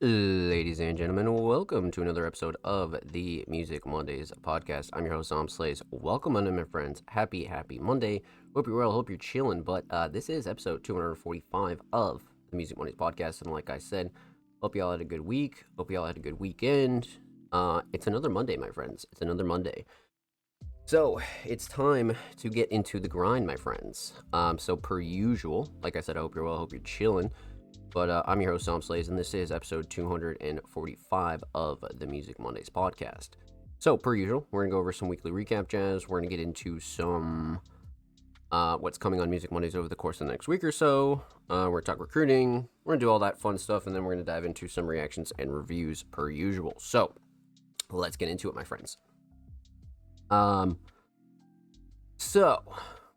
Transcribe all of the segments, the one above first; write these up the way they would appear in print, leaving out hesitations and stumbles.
Ladies and gentlemen, welcome to another episode of the Music Mondays podcast. I'm your host, Sam Slays. Welcome on, my friends. Happy Monday. Hope you're well. Hope you're chilling. But this is episode 245 of the Music Mondays podcast. And like I said, hope y'all had a good week. Hope y'all had a good weekend. It's another Monday, my friends. It's another Monday. So it's time to get into the grind, my friends. So per usual, like I said, I hope you're well. Hope you're chilling. But I'm your host, Sam Slays, and this is episode 245 of the Music Mondays podcast. So, per usual, we're going to go over some weekly recap jazz. We're going to get into some what's coming on Music Mondays over the course of the next week or so. We're going to talk recruiting. We're going to do all that fun stuff, and then we're going to dive into some reactions and reviews per usual. So, let's get into it, my friends.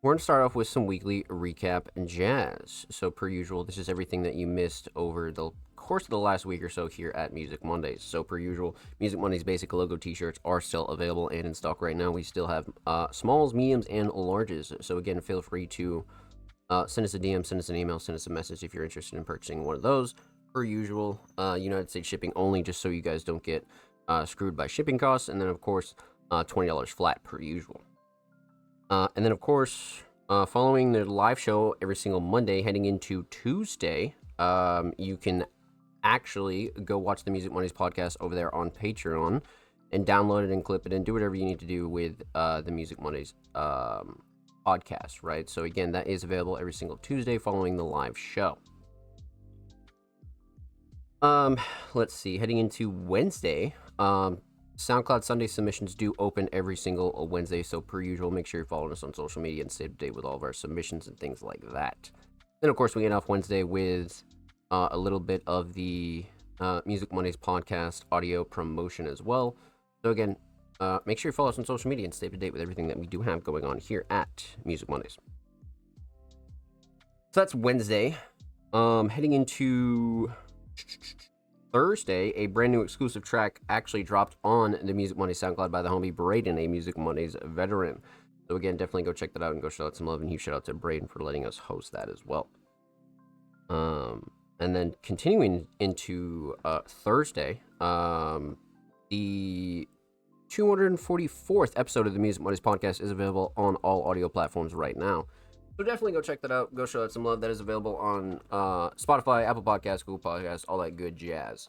We're going to start off with some weekly recap and jazz. So, per usual, this is everything that you missed over the course of the last week or so here at Music Mondays. So, per usual, Music Mondays basic logo t-shirts are still available and in stock right now. We still have smalls, mediums, and larges. So, again, feel free to send us a DM, send us an email, send us a message if you're interested in purchasing one of those. Per usual, United States shipping only, just so you guys don't get screwed by shipping costs. And then, of course, $20 flat per usual. And then, of course, following the live show every single Monday, heading into Tuesday, you can actually go watch the Music Mondays podcast over there on Patreon and download it and clip it and do whatever you need to do with the Music Mondays podcast, right? So, again, that is available every single Tuesday following the live show. Let's see, heading into Wednesday, SoundCloud Sunday submissions do open every single Wednesday, so per usual, make sure you're following us on social media and stay up to date with all of our submissions and things like that. Then, of course, we get off Wednesday with a little bit of the Music Mondays podcast audio promotion as well. So again, make sure you follow us on social media and stay up to date with everything that we do have going on here at Music Mondays. So that's Wednesday. Heading into Thursday, a brand new exclusive track actually dropped on the Music Mondays SoundCloud by the homie Braden, a Music Mondays veteran. So again, definitely go check that out and go shout out some love, and huge shout out to Braden for letting us host that as well. And then continuing into Thursday, the 244th episode of the Music Mondays podcast is available on all audio platforms right now. So definitely go check that out. Go show that some love. That is available on Spotify, Apple Podcasts, Google Podcasts, all that good jazz.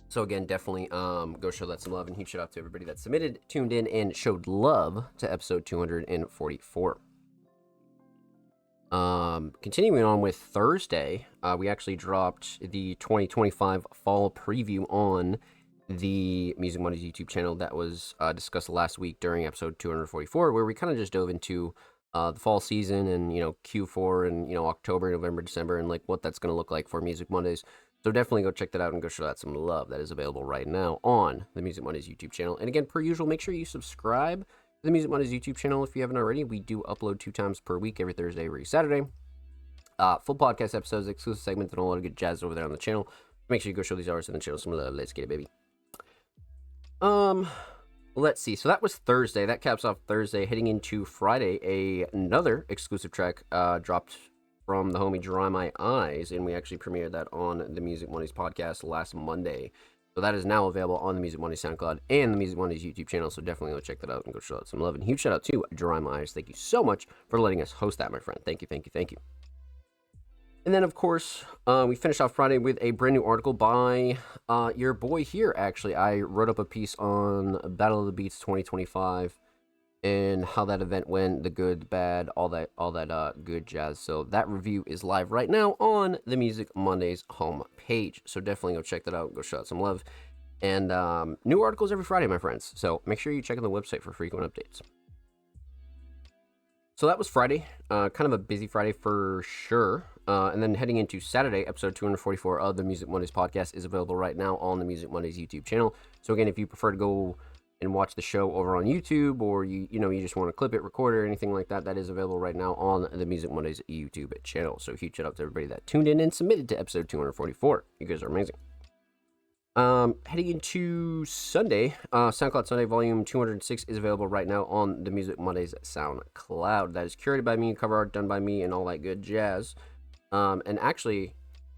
So again, definitely go show that some love, and huge shout out to everybody that submitted, tuned in, and showed love to episode 244. Continuing on with Thursday, we actually dropped the 2025 fall preview on the Music Mondays YouTube channel that was discussed last week during episode 244, where we kind of just dove into the fall season and, Q4 and, October, November, December, and like what that's going to look like for Music Mondays. So definitely go check that out and go show that some love. That is available right now on the Music Mondays YouTube channel. And again, per usual, make sure you subscribe to the Music Mondays YouTube channel if you haven't already. We do upload 2 times per week, every Thursday, every Saturday. Full podcast episodes, exclusive segments, and a lot of good jazz over there on the channel. Make sure you go show these artists on the channel some love. Let's get it, baby. Let's see. So that was Thursday. That caps off Thursday. Heading into Friday, another exclusive track dropped from the homie Dry My Eyes, and we actually premiered that on the Music Mondays podcast last Monday. So that is now available on the Music Mondays SoundCloud and the Music Mondays YouTube channel. So definitely go check that out and go show out some love. And huge shout out to Dry My Eyes. Thank you so much for letting us host that, my friend. Thank you. And then, of course, we finished off Friday with a brand new article by your boy here, actually. I wrote up a piece on Battle of the Beats 2025 and how that event went, the good, the bad, all that good jazz. So that review is live right now on the Music Mondays homepage. So definitely go check that out. Go show out some love. And new articles every Friday, my friends. So make sure you check on the website for frequent updates. So that was Friday, kind of a busy Friday for sure. And then heading into Saturday, episode 244 of the Music Mondays podcast is available right now on the Music Mondays YouTube channel. So again, if you prefer to go and watch the show over on YouTube, or you just want to clip it, record it, or anything like that, that is available right now on the Music Mondays YouTube channel. So huge shout out to everybody that tuned in and submitted to episode 244. You guys are amazing. Heading into Sunday, SoundCloud Sunday Volume 206 is available right now on the Music Mondays SoundCloud. That is curated by me, cover art done by me, and all that good jazz. And actually,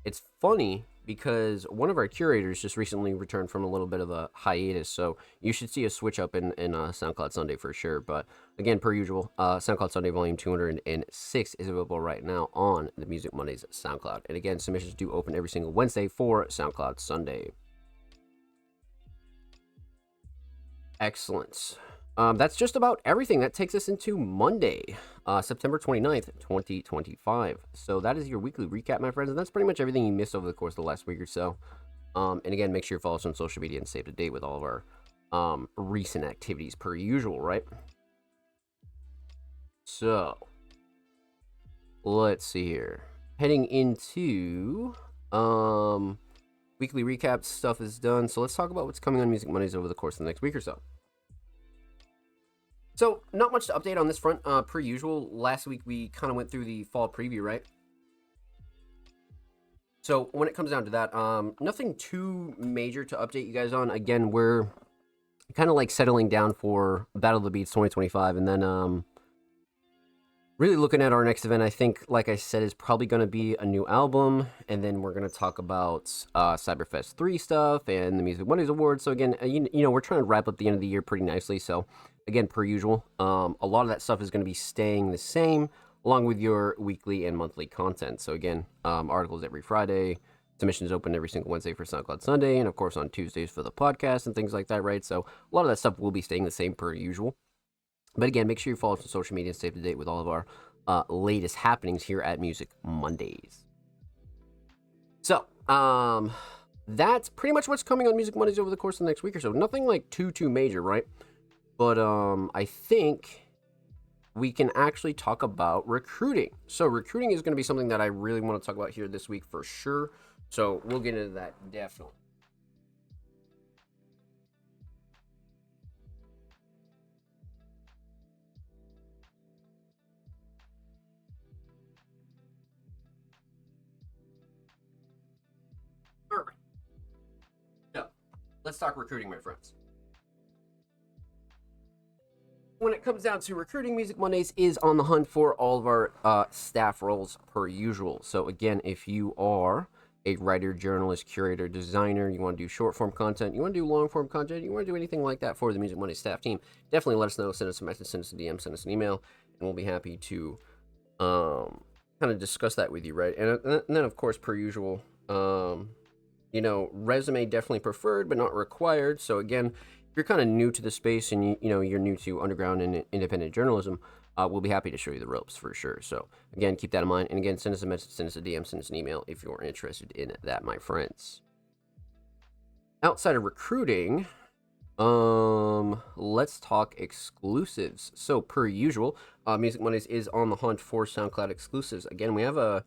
it's funny because one of our curators just recently returned from a little bit of a hiatus, so you should see a switch up in SoundCloud Sunday for sure. But again, per usual, SoundCloud Sunday Volume 206 is available right now on the Music Mondays SoundCloud. And again, submissions do open every single Wednesday for SoundCloud Sunday. Excellent. That's just about everything. That takes us into Monday, September 29th, 2025. So that is your weekly recap, my friends. And that's pretty much everything you missed over the course of the last week or so. And again, make sure you follow us on social media and stay up to date with all of our recent activities per usual, right? So let's see here. Heading into weekly recap stuff is done. So let's talk about what's coming on Music Mondays over the course of the next week or so. So, not much to update on this front, per usual. Last week we kind of went through the fall preview, right? So, when it comes down to that, nothing too major to update you guys on. Again, we're kind of like settling down for Battle of the Beats 2025, and then really looking at our next event. I think, like I said, is probably going to be a new album, and then we're going to talk about Cyberfest 3 stuff and the Music Mondays Awards. So again, you know, we're trying to wrap up the end of the year pretty nicely. So again, per usual, a lot of that stuff is going to be staying the same, along with your weekly and monthly content. So again, articles every Friday, submissions open every single Wednesday for SoundCloud Sunday, and of course on Tuesdays for the podcast and things like that, right? So a lot of that stuff will be staying the same per usual. But again, make sure you follow us on social media and stay up to date with all of our latest happenings here at Music Mondays. So, that's pretty much what's coming on Music Mondays over the course of the next week or so. Nothing like too major, right? But I think we can actually talk about recruiting. So recruiting is going to be something that I really want to talk about here this week for sure. So we'll get into that definitely. All right. So let's talk recruiting, my friends. When it comes down to recruiting, Music Mondays is on the hunt for all of our staff roles per usual. So again, if you are a writer, journalist, curator, designer, you want to do short form content, you want to do long form content, you want to do anything like that for the Music Mondays staff team, definitely let us know. Send us a message, send us a DM, send us an email, and we'll be happy to kind of discuss that with you, right? And then, of course, per usual, you know, resume definitely preferred, but not required. So again, you're kind of new to the space and you know you're new to underground and independent journalism, we'll be happy to show you the ropes for sure. So again, keep that in mind. And again, send us a message, send us a DM, send us an email if you're interested in that, my friends. Outside of recruiting, let's talk exclusives. So per usual, Music Mondays is on the hunt for SoundCloud exclusives. Again, we have a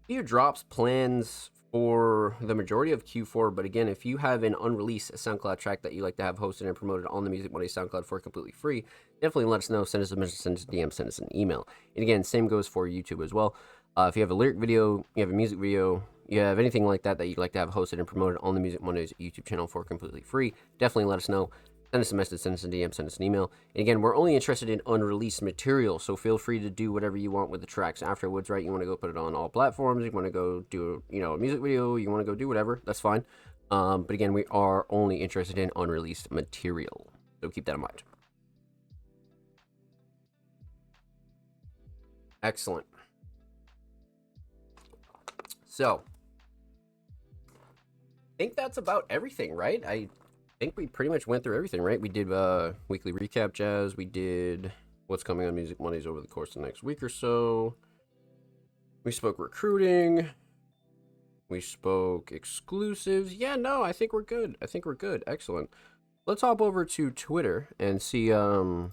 few drops plans for the majority of Q4, but again, if you have an unreleased SoundCloud track that you like to have hosted and promoted on the Music Mondays SoundCloud for completely free, definitely let us know. Send us a message, send us a DM, send us an email. And again, same goes for YouTube as well. If you have a lyric video, you have a music video, you have anything like that that you'd like to have hosted and promoted on the Music Mondays YouTube channel for completely free, definitely let us know. Send us a message, send us a DM, send us an email. And again, we're only interested in unreleased material, so feel free to do whatever you want with the tracks afterwards, right? You want to go put it on all platforms, you want to go do, you know, a music video, you want to go do whatever, that's fine. But again, we are only interested in unreleased material, so keep that in mind. Excellent. So, I think that's about everything, right? I think we pretty much went through everything, right? We did weekly recap jazz. We did what's coming on Music Mondays over the course of the next week or so. We spoke recruiting. We spoke exclusives. Yeah, no, I think we're good. I think we're good. Excellent. Let's hop over to Twitter and see what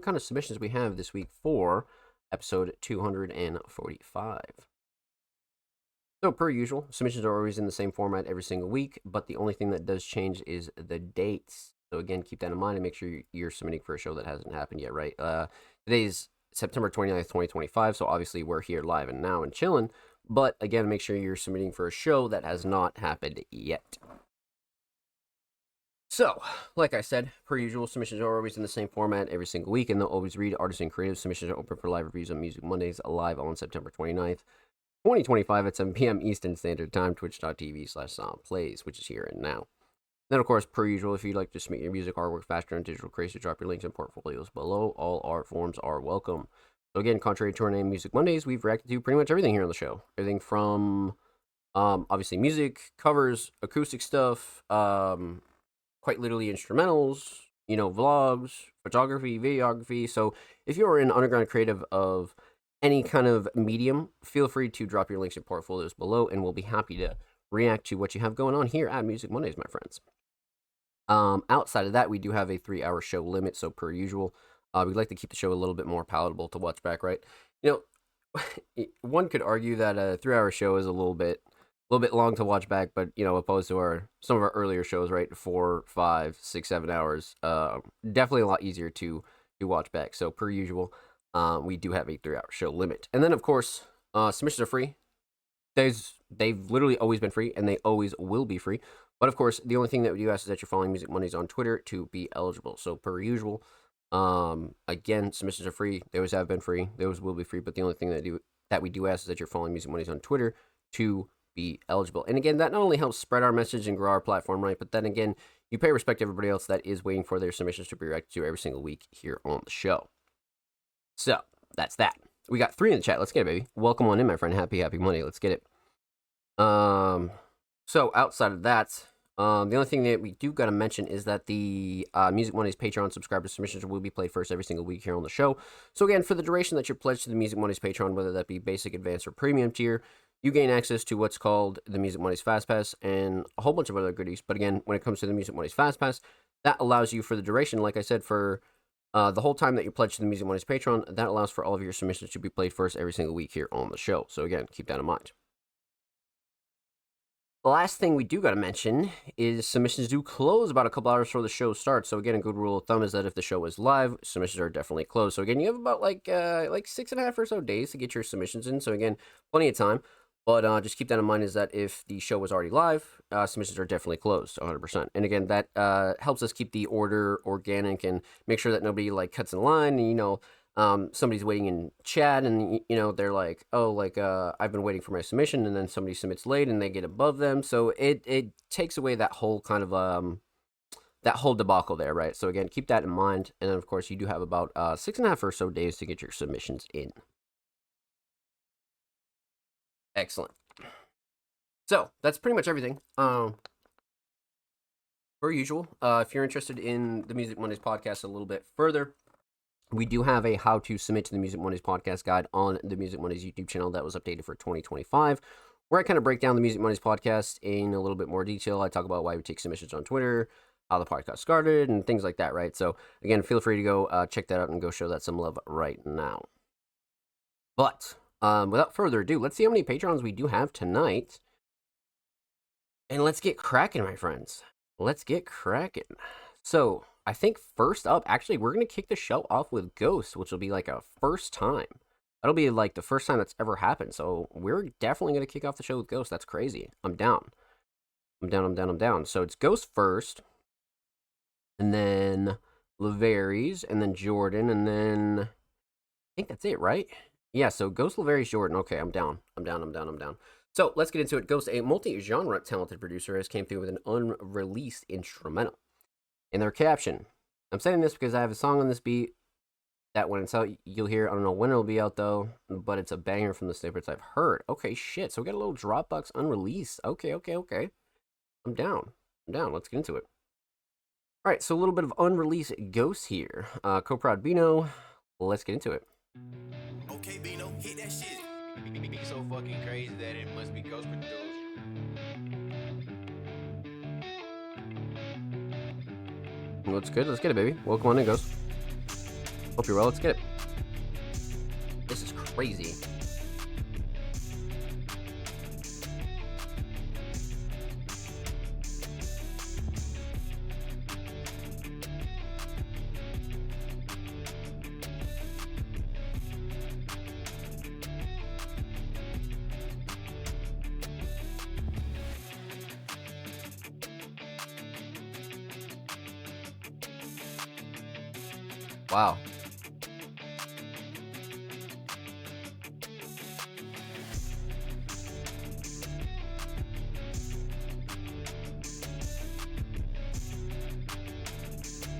kind of submissions we have this week for episode 245. So, per usual, submissions are always in the same format every single week, but the only thing that does change is the dates. So, again, keep that in mind and make sure you're submitting for a show that hasn't happened yet, right? Today's September 29th, 2025, so obviously we're here live and now and chilling, but again, make sure you're submitting for a show that has not happened yet. So, like I said, per usual, submissions are always in the same format every single week, and they'll always read artists and creative. Submissions are open for live reviews on Music Mondays live on September 29th. 2025 at 7 p.m. Eastern Standard Time, twitch.tv/SomPlays, which is here and now. Then, of course, per usual, if you'd like to submit your music, artwork faster, and digital crazy, drop your links and portfolios below. All art forms are welcome. So again, contrary to our name, Music Mondays, we've reacted to pretty much everything here on the show. Everything from, obviously, music, covers, acoustic stuff, quite literally instrumentals, vlogs, photography, videography. So if you're an underground creative of any kind of medium, feel free to drop your links and portfolios below, and we'll be happy to react to what you have going on here at Music Mondays, my friends. Outside of that, we do have a 3-hour show limit, so per usual, we'd like to keep the show a little bit more palatable to watch back, right? One could argue that a 3-hour show is a little bit long to watch back, but opposed to some of our earlier shows, right, 4, 5, 6, 7 hours, definitely a lot easier to watch back. So per usual, we do have a 3-hour show limit, and then of course, submissions are free. They've literally always been free, and they always will be free. But of course, the only thing that we do ask is that you're following Music Mondays on Twitter to be eligible. So per usual, again, submissions are free. They always have been free. They always will be free. But the only thing that we do ask is that you're following Music Mondays on Twitter to be eligible. And again, that not only helps spread our message and grow our platform, right? But then again, you pay respect to everybody else that is waiting for their submissions to be reacted to every single week here on the show. So that's that. We got 3 in the chat. Let's get it, baby. Welcome on in, my friend. Happy Monday. Let's get it. So outside of that, the only thing that we do got to mention is that the Music Mondays Patreon subscriber submissions will be played first every single week here on the show. So again, for the duration that you're pledged to the Music Mondays Patreon, whether that be basic, advanced, or premium tier, you gain access to what's called the Music Mondays Fast Pass and a whole bunch of other goodies. But again, when it comes to the Music Mondays Fast Pass, that allows you for the duration, like I said, for the whole time that you're pledged to the Music Mondays Patreon, that allows for all of your submissions to be played first every single week here on the show. So again, keep that in mind. The last thing we do got to mention is submissions do close about a couple hours before the show starts. So again, a good rule of thumb is that if the show is live, submissions are definitely closed. So again, you have about like 6.5 or so days to get your submissions in. So again, plenty of time. But just keep that in mind is that if the show was already live, submissions are definitely closed 100%. And again, that helps us keep the order organic and make sure that nobody like cuts in line and, somebody's waiting in chat and, they're like, oh, like, I've been waiting for my submission, and then somebody submits late and they get above them. So it takes away that whole kind of, that whole debacle there, right? So again, keep that in mind. And then, of course, you do have about 6.5 or so days to get your submissions in. Excellent. So that's pretty much everything. Per usual, if you're interested in the Music Mondays podcast a little bit further, we do have a how to submit to the Music Mondays podcast guide on the Music Mondays YouTube channel that was updated for 2025, where I kind of break down the Music Mondays podcast in a little bit more detail. I talk about why we take submissions on Twitter, how the podcast started, and things like that, right? So again, feel free to go check that out and go show that some love right now. But without further ado, let's see how many Patrons we do have tonight. And let's get cracking, my friends. Let's get cracking. So, I think first up, actually, we're going to kick the show off with Ghost, which will be like a first time. That'll be like the first time that's ever happened. So, we're definitely going to kick off the show with Ghost. That's crazy. I'm down. I'm down. So, it's Ghost first. And then Levaries. And then Jordan. And then I think that's it, right? Yeah, so Ghost, Levaries, Jordan. Okay, I'm down. So let's get into it. Ghost, a multi-genre talented producer, has came through with an unreleased instrumental. In their caption, I'm saying this because I have a song on this beat that when it's out, you'll hear. I don't know when it'll be out, though, but it's a banger from the snippets I've heard. Okay, shit. So we got a little Dropbox unreleased. Okay. I'm down. Let's get into it. All right, so a little bit of unreleased Ghost here. Co-Prod Bino. Let's get into it. Okay, Bino, hit that shit. Be so fucking crazy that it must be Ghost produced. Looks good. Let's get it, baby. Welcome on in, Ghost. Hope you're well. Let's get it. This is crazy. Wow.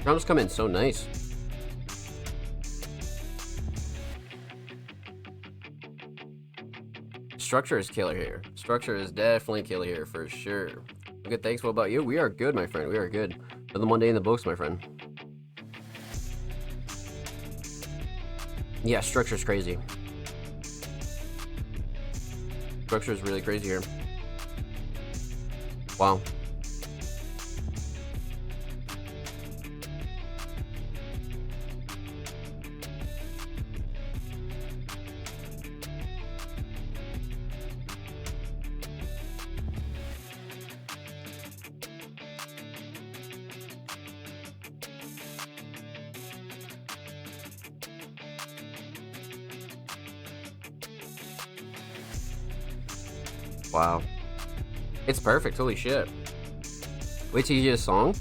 Drums come in so nice. Structure is killer here. Structure is definitely killer here for sure. Okay, thanks. What about you? We are good, my friend. We are good. Another Monday in the books, my friend. Yeah, structure's crazy. Structure is really crazy here. Wow. Wow. It's perfect. Holy shit. Wait till you hear a song?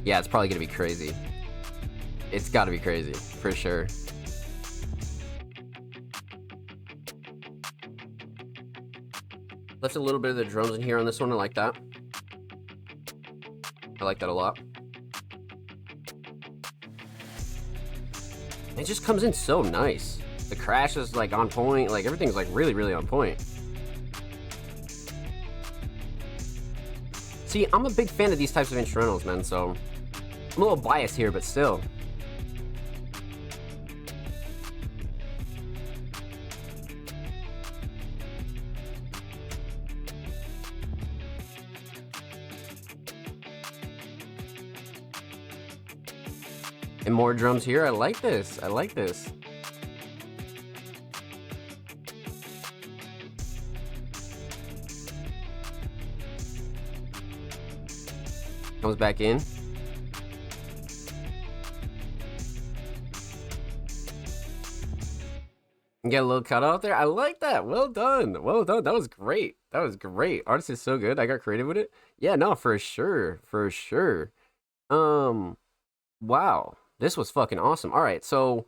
Yeah, it's probably gonna be crazy. It's gotta be crazy, for sure. Left a little bit of the drums in here on this one. I like that. I like that a lot. It just comes in so nice. The crash is like on point. Like everything's like really, really on point. See, I'm a big fan of these types of instrumentals, man, so I'm a little biased here, but still. And more drums here. I like this. I like this. Comes back in. Get a little cut out there. I like that. Well done. Well done. That was great. That was great. Artist is so good. I got creative with it. Yeah, no, for sure. For sure. Wow. This was fucking awesome. All right, so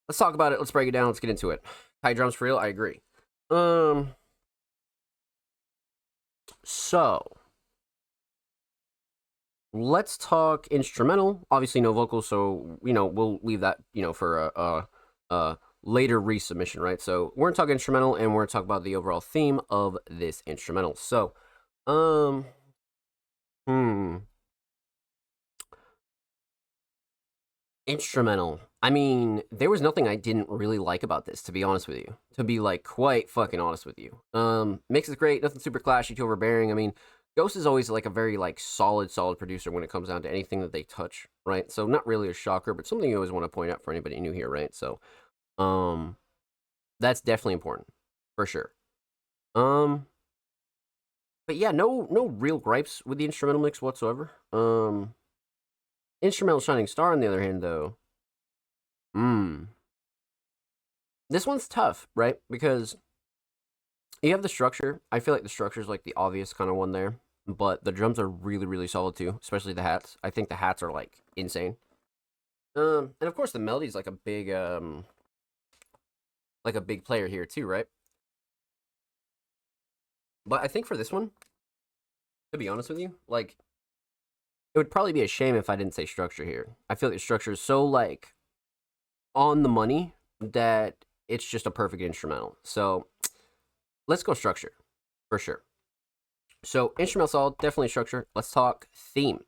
let's talk about it. Let's break it down. Let's get into it. High drums for real. I agree. So let's talk instrumental. Obviously, no vocals, so we'll leave that for a later resubmission, right? So we're gonna talk instrumental, and we're gonna talk about the overall theme of this instrumental. So, instrumental. I mean, there was nothing I didn't really like about this, to be honest with you. To be like quite fucking honest with you. Mix is great, nothing super clashy, too overbearing. I mean, Ghost is always like a very like solid producer when it comes down to anything that they touch, right? So not really a shocker, but something you always want to point out for anybody new here, right? So, that's definitely important for sure. But yeah, no real gripes with the instrumental mix whatsoever. Instrumental Shining Star, on the other hand, though, this one's tough, right? Because you have the structure. I feel like the structure is like the obvious kind of one there, but the drums are really, really solid too, especially the hats. I think the hats are like insane. And of course the melody is like a big player here too, right? But I think for this one, to be honest with you, like, it would probably be a shame if I didn't say structure here. I feel like the structure is so like on the money that it's just a perfect instrumental. So let's go structure for sure. So instrumental solid, definitely structure. Let's talk theme.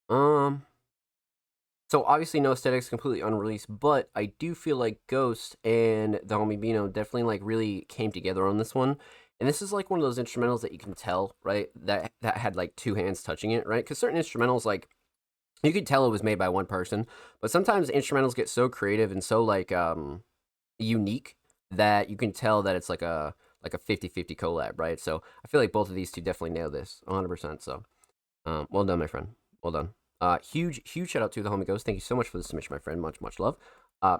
So obviously no aesthetics, completely unreleased, but I do feel like Ghost and the homie Bino definitely like really came together on this one. And this is like one of those instrumentals that you can tell, right, that had like two hands touching it, right? Because certain instrumentals, like, you could tell it was made by one person, but sometimes instrumentals get so creative and so like unique that you can tell that it's like a 50-50 collab, right? So I feel like both of these two definitely nailed this 100%. So well done, my friend. Well done. Huge shout out to the homie Ghost. Thank you so much for the submission, my friend. Much love.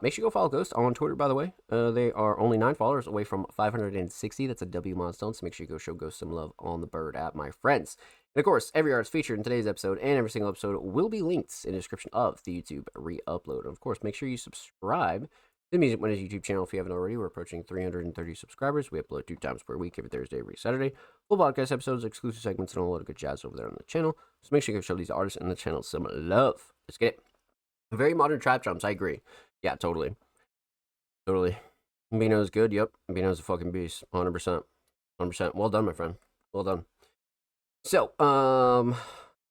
Make sure you go follow Ghost on Twitter, by the way. They are only 9 followers away from 560. That's a W milestone, so make sure you go show Ghost some love on the bird app, my friends. And of course, every artist featured in today's episode and every single episode will be linked in the description of the YouTube re-upload. And of course, make sure you subscribe to The Music Mondays YouTube channel, if you haven't already. We're approaching 330 subscribers. We upload 2 times per week, every Thursday, every Saturday. Full podcast episodes, exclusive segments, and a lot of good jazz over there on the channel. So make sure you go show these artists and the channel some love. Let's get it. Very modern trap drums, I agree. Yeah, totally. Totally. Bino's good, yep. Bino's a fucking beast. 100%. 100%. Well done, my friend. Well done. So,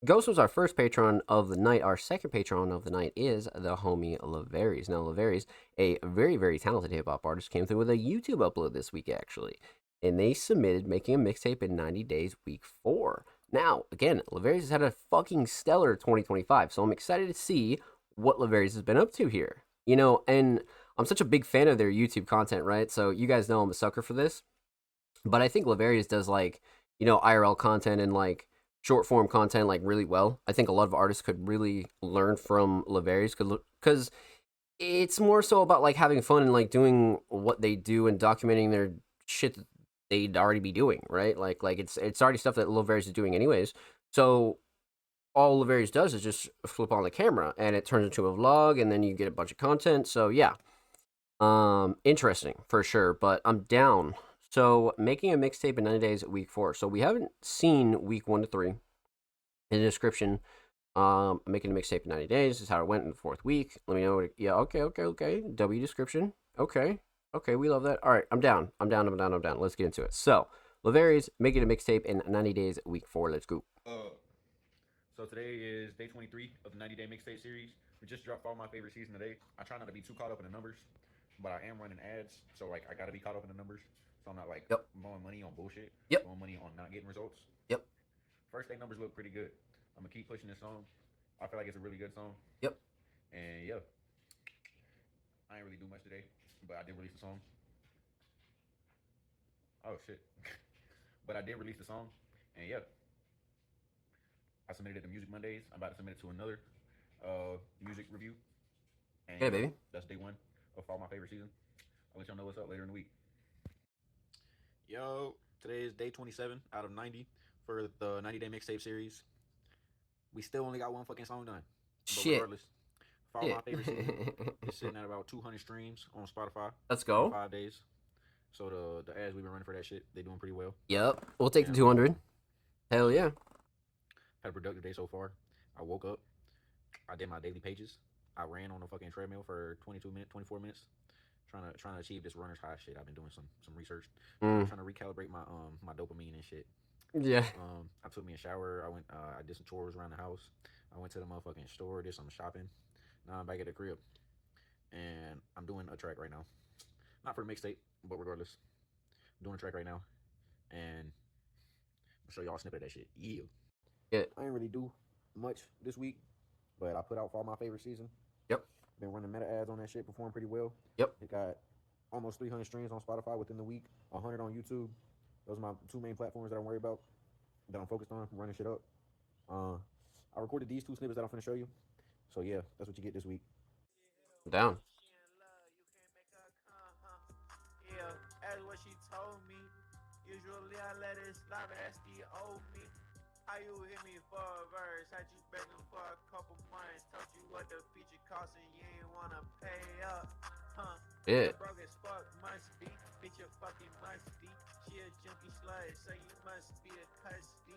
Ghost was our first patron of the night. Our second patron of the night is the homie Laveries. Now, Laveries, a very, very talented hip hop artist, came through with a YouTube upload this week, actually. And they submitted making a mixtape in 90 days, week 4. Now, again, Laveries has had a fucking stellar 2025, so I'm excited to see what Laveries has been up to here. You know, and I'm such a big fan of their YouTube content, right? So you guys know I'm a sucker for this. But I think Laveries does, like, you know, IRL content and, like, short form content, like, really well. I think a lot of artists could really learn from Laveries because it's more so about, like, having fun and, like, doing what they do and documenting their shit that they'd already be doing, right? Like it's already stuff that Laveries is doing anyways. So all Laveries does is just flip on the camera and it turns into a vlog and then you get a bunch of content. So yeah, interesting for sure, but I'm down. So making a mixtape in 90 days, week 4. So we haven't seen week 1 to 3 in the description. Making a mixtape in 90 days is how it went in the 4th week. Let me know what yeah, okay. W description. Okay, we love that. All right, I'm down. Let's get into it. So, Laveries making a mixtape in 90 days, week 4. Let's go. So today is day 23 of the 90-day mixtape series. We just dropped all my favorite season today. I try not to be too caught up in the numbers, but I am running ads, so like I gotta be caught up in the numbers. So I'm not like blowing money on bullshit. Blowing money on not getting results. First day numbers look pretty good. I'm gonna keep pushing this song. I feel like it's a really good song. And yeah, I ain't really do much today, but I did release the song. Oh shit. But I did release the song, and yeah, I submitted it to Music Mondays. I'm about to submit it to another music review. And hey, baby. That's day 1 of Fall My Favorite Season. I'll let y'all know what's up later in the week. Yo, today is day 27 out of 90 for the 90-day mixtape series. We still only got one fucking song done. But regardless, Fall My Favorite Season is sitting at about 200 streams on Spotify. Let's go. 5 days. So the ads we've been running for that shit, they doing pretty well. Yep, we'll take the 200. Hell yeah. Had a productive day so far. I woke up. I did my daily pages. I ran on a fucking treadmill for 24 minutes, trying to achieve this runner's high shit. I've been doing some research, trying to recalibrate my my dopamine and shit. Yeah. I took me a shower. I did some chores around the house. I went to the motherfucking store, did some shopping. Now I'm back at the crib, and I'm doing a track right now. Not for the mixtape, but regardless, I'm doing a track right now, and I'll show y'all a snippet of that shit. Yeah. I ain't really do much this week, but I put out Fall My Favorite Season. Been running meta ads on that shit, performing pretty well. It got almost 300 streams on Spotify within the week, 100 on YouTube. Those are my 2 main platforms that I'm worried about, that I'm focused on, running shit up. I recorded these 2 snippets that I'm finna show you. So yeah, that's what you get this week. Down. Yeah, that's what she told me. Usually I let it slide, but that's the old me. How you hit me for a verse? Had you begging for a couple months? Told you what the feature cost and you ain't wanna pay up, huh? Yeah. Broke as fuck must be, bitch you fucking must be. She a junkie slut, so you must be a custody.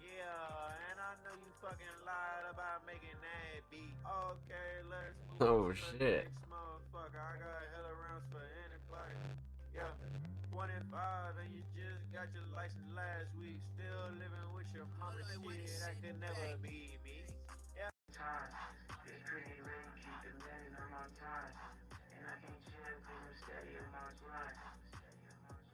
Yeah, and I know you fucking lied about making that beat. Okay, let's move Oh on to the shit. next motherfucker. I got hella rounds for anybody. Yeah, 25 and you just got your license last week. Still living with your mama shit. That could never be me. Yeah. Time. It's pretty real, keep the letters on my ties. And I can't chill cause I'm steady on my grind.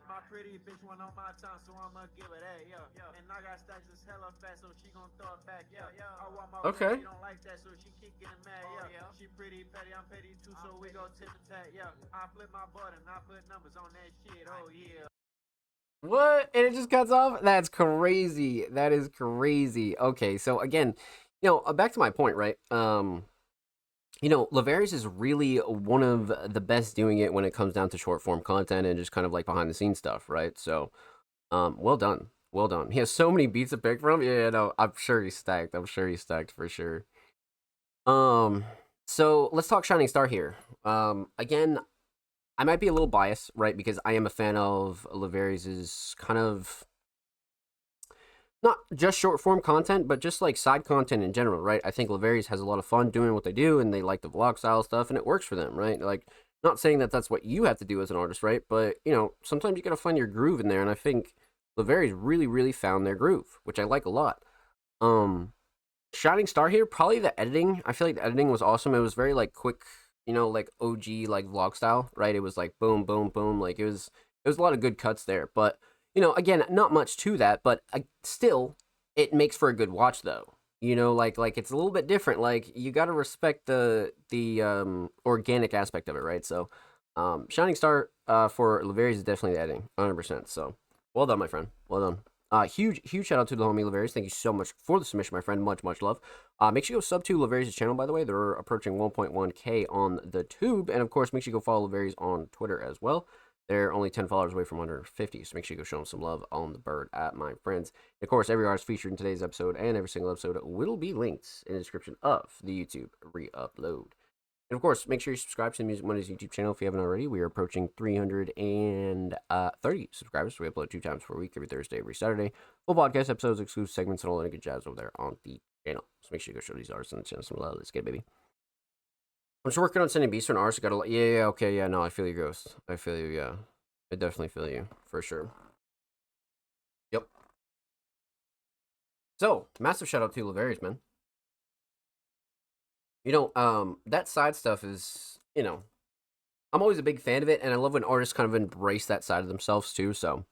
My pretty bitch went on my time, so I'ma give her that, yeah. And I got stacks that's hella fast, so she gon' throw it back, yeah. I want my Okay. She don't like that, so she keep getting mad, yeah. She pretty petty, I'm petty too, so we go tit for tat, yeah. I flip my button, I put numbers on that shit, oh yeah. What? And it just cuts off? That's crazy. That is crazy. Okay, so again, you know, back to my point, right? You know, Laveries is really one of the best doing it when it comes down to short form content and just kind of like behind the scenes stuff, right? So, well done. Well done. He has so many beats to pick from. Yeah, no, I'm sure he's stacked. I'm sure he's stacked for sure. So let's talk Shining Star here. Again, I might be a little biased, right? Because I am a fan of Laverius's kind of not just short form content, but just like side content in general, right? I think Laverius has a lot of fun doing what they do, and they like the vlog style stuff, and it works for them, right? Like, not saying that that's what you have to do as an artist, right? But sometimes you gotta find your groove in there, and I think Laverius really, really found their groove, which I like a lot. Um, Shining Star here, probably the editing. I feel like the editing was awesome. It was very like quick, like OG like vlog style, right? It was like boom, boom, boom. Like it was a lot of good cuts there. But again, not much to that, but still, it makes for a good watch though. Like it's a little bit different. Like you got to respect the organic aspect of it, right? So, Shining Star for Laverius is definitely the editing, 100%. So, well done, my friend. Well done. Huge shout out to the homie Laverius. Thank you so much for the submission, my friend. Much love. Make sure you go sub to Laverius' channel, by the way. They're approaching 1.1K on the tube. And of course, make sure you go follow Laverius on Twitter as well. They're only 10 followers away from 150, so make sure you go show them some love on the bird at my friends. And of course, every artist featured in today's episode and every single episode will be linked in the description of the YouTube re-upload. And of course, make sure you subscribe to the Music Mondays YouTube channel if you haven't already. We are approaching 330 subscribers. So we upload 2 times per week, every Thursday, every Saturday. Full podcast episodes, exclusive segments, and all that good jazz over there on the channel. So make sure you go show these artists on the channel some love. Let's get it, baby. I'm just working on sending beats to an artist. Yeah, no, I feel you, Ghost. I feel you, yeah. I definitely feel you, for sure. Yep. So, massive shout out to Laverius, man. That side stuff is, I'm always a big fan of it, and I love when artists kind of embrace that side of themselves too, so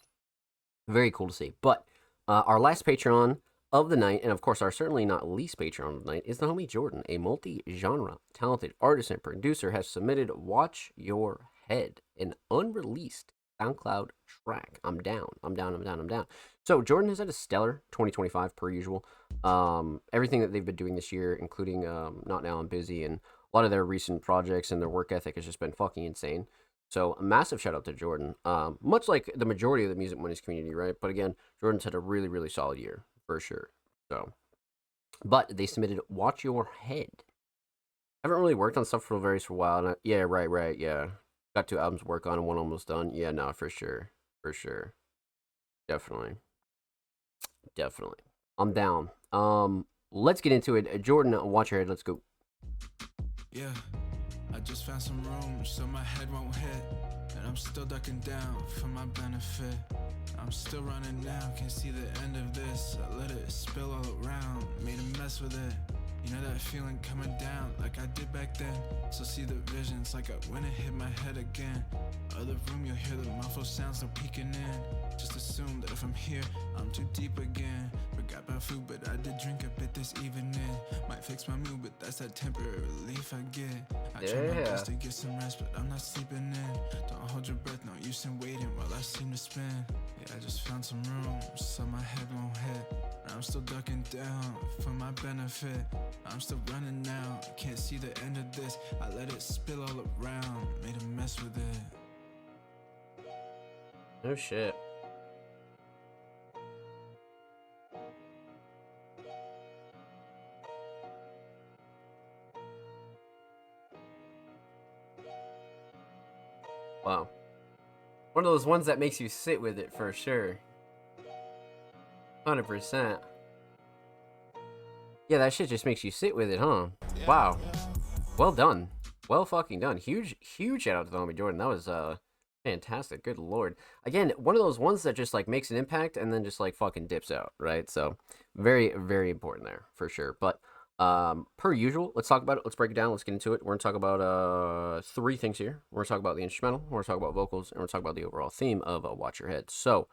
very cool to see. But our last Patreon of the night, and of course our certainly not least Patreon of the night, is the homie Jordan, a multi-genre talented artist and producer, has submitted Watch Your Head, an unreleased SoundCloud track. I'm down. So Jordan has had a stellar 2025 per usual. Everything that they've been doing this year, including Not Now I'm Busy, and a lot of their recent projects and their work ethic has just been fucking insane. So a massive shout out to Jordan. Much like the majority of the Music Mondays community, right? But again, Jordan's had a really, really solid year for sure. So, but they submitted Watch Your Head. I haven't really worked on stuff for Laverius for a while. And yeah, right, yeah. Got 2 albums to work on and 1 almost done. Yeah, no, for sure. Definitely. I'm down. Let's get into it. Jordan, Watch Your Head. Let's go. Yeah, I just found some room so my head won't hit, and I'm still ducking down for my benefit. I'm still running now, can't see the end of this. I let it spill all around, made a mess with it. You know that feeling coming down like I did back then. So see the visions like when it hit my head again. Other room, you'll hear the muffled sounds, no peeking in. Just assume that if I'm here, I'm too deep again. Forgot about food, but I did drink a bit this evening. Might fix my mood, but that's that temporary relief I get. I try my best to get some rest, but I'm not sleeping in. Don't hold your breath, no use in waiting while I seem to spin. Yeah, I just found some room, so my head won't hit. I'm still ducking down for my benefit. I'm still running now, can't see the end of this. I let it spill all around, made a mess with it. No shit. Wow. One of those ones that makes you sit with it for sure. 100%. Yeah, that shit just makes you sit with it, huh? Wow. Well done. Well fucking done. Huge shout out to the homie Jordan. That was fantastic. Good lord. Again, one of those ones that just like makes an impact and then just like fucking dips out, right? So very, very important there for sure. But per usual, let's talk about it. Let's break it down. Let's get into it. We're gonna talk about 3 things here. We're gonna talk about the instrumental, we're gonna talk about vocals, and we're gonna talk about the overall theme of Watch Your Head. So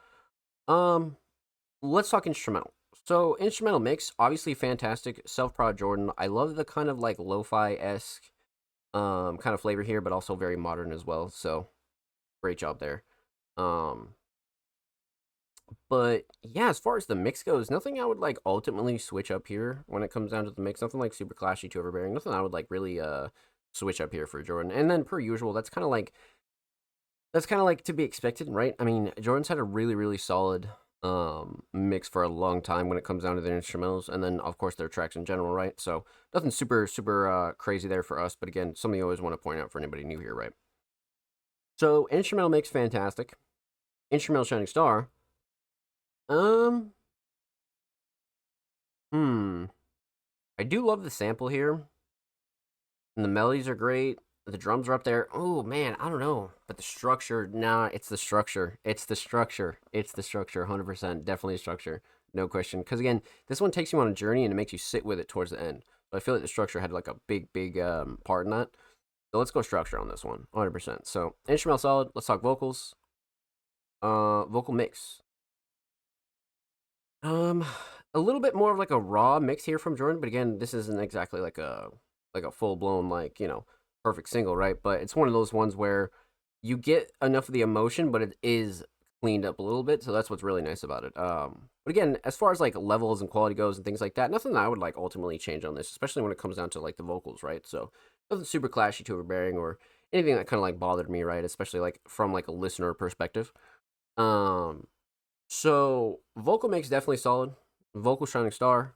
let's talk instrumental. So instrumental mix, obviously fantastic. Self-prod Jordan. I love the kind of like lo-fi-esque kind of flavor here, but also very modern as well. So great job there. But yeah, as far as the mix goes, nothing I would like ultimately switch up here when it comes down to the mix. Nothing like super clashy, too overbearing. Nothing I would like really switch up here for Jordan. And then per usual, that's kind of like to be expected, right? I mean, Jordan's had a really, really solid mix for a long time when it comes down to their instrumentals, and then of course their tracks in general, right? So nothing super crazy there for us, but again, something you always want to point out for anybody new here, right? So instrumental mix, fantastic. Instrumental Shining Star. Um, I do love the sample here, and the melodies are great. The drums are up there. Oh man, I don't know, but the structure, nah, it's the structure. It's the structure. It's the structure. 100%, definitely a structure, no question. Because again, this one takes you on a journey and it makes you sit with it towards the end. So I feel like the structure had like a big part in that. So let's go structure on this one, 100%. So instrumental solid. Let's talk vocals. Vocal mix. A little bit more of like a raw mix here from Jordan, but again, this isn't exactly like a full blown like perfect single, right? But it's one of those ones where you get enough of the emotion, but it is cleaned up a little bit, so that's what's really nice about it. But again, as far as like levels and quality goes and things like that, nothing that I would like ultimately change on this, especially when it comes down to like the vocals, right? So nothing super clashy to overbearing or anything that kind of like bothered me, right? Especially like from like a listener perspective. So vocal mix definitely solid. Vocal Shining Star.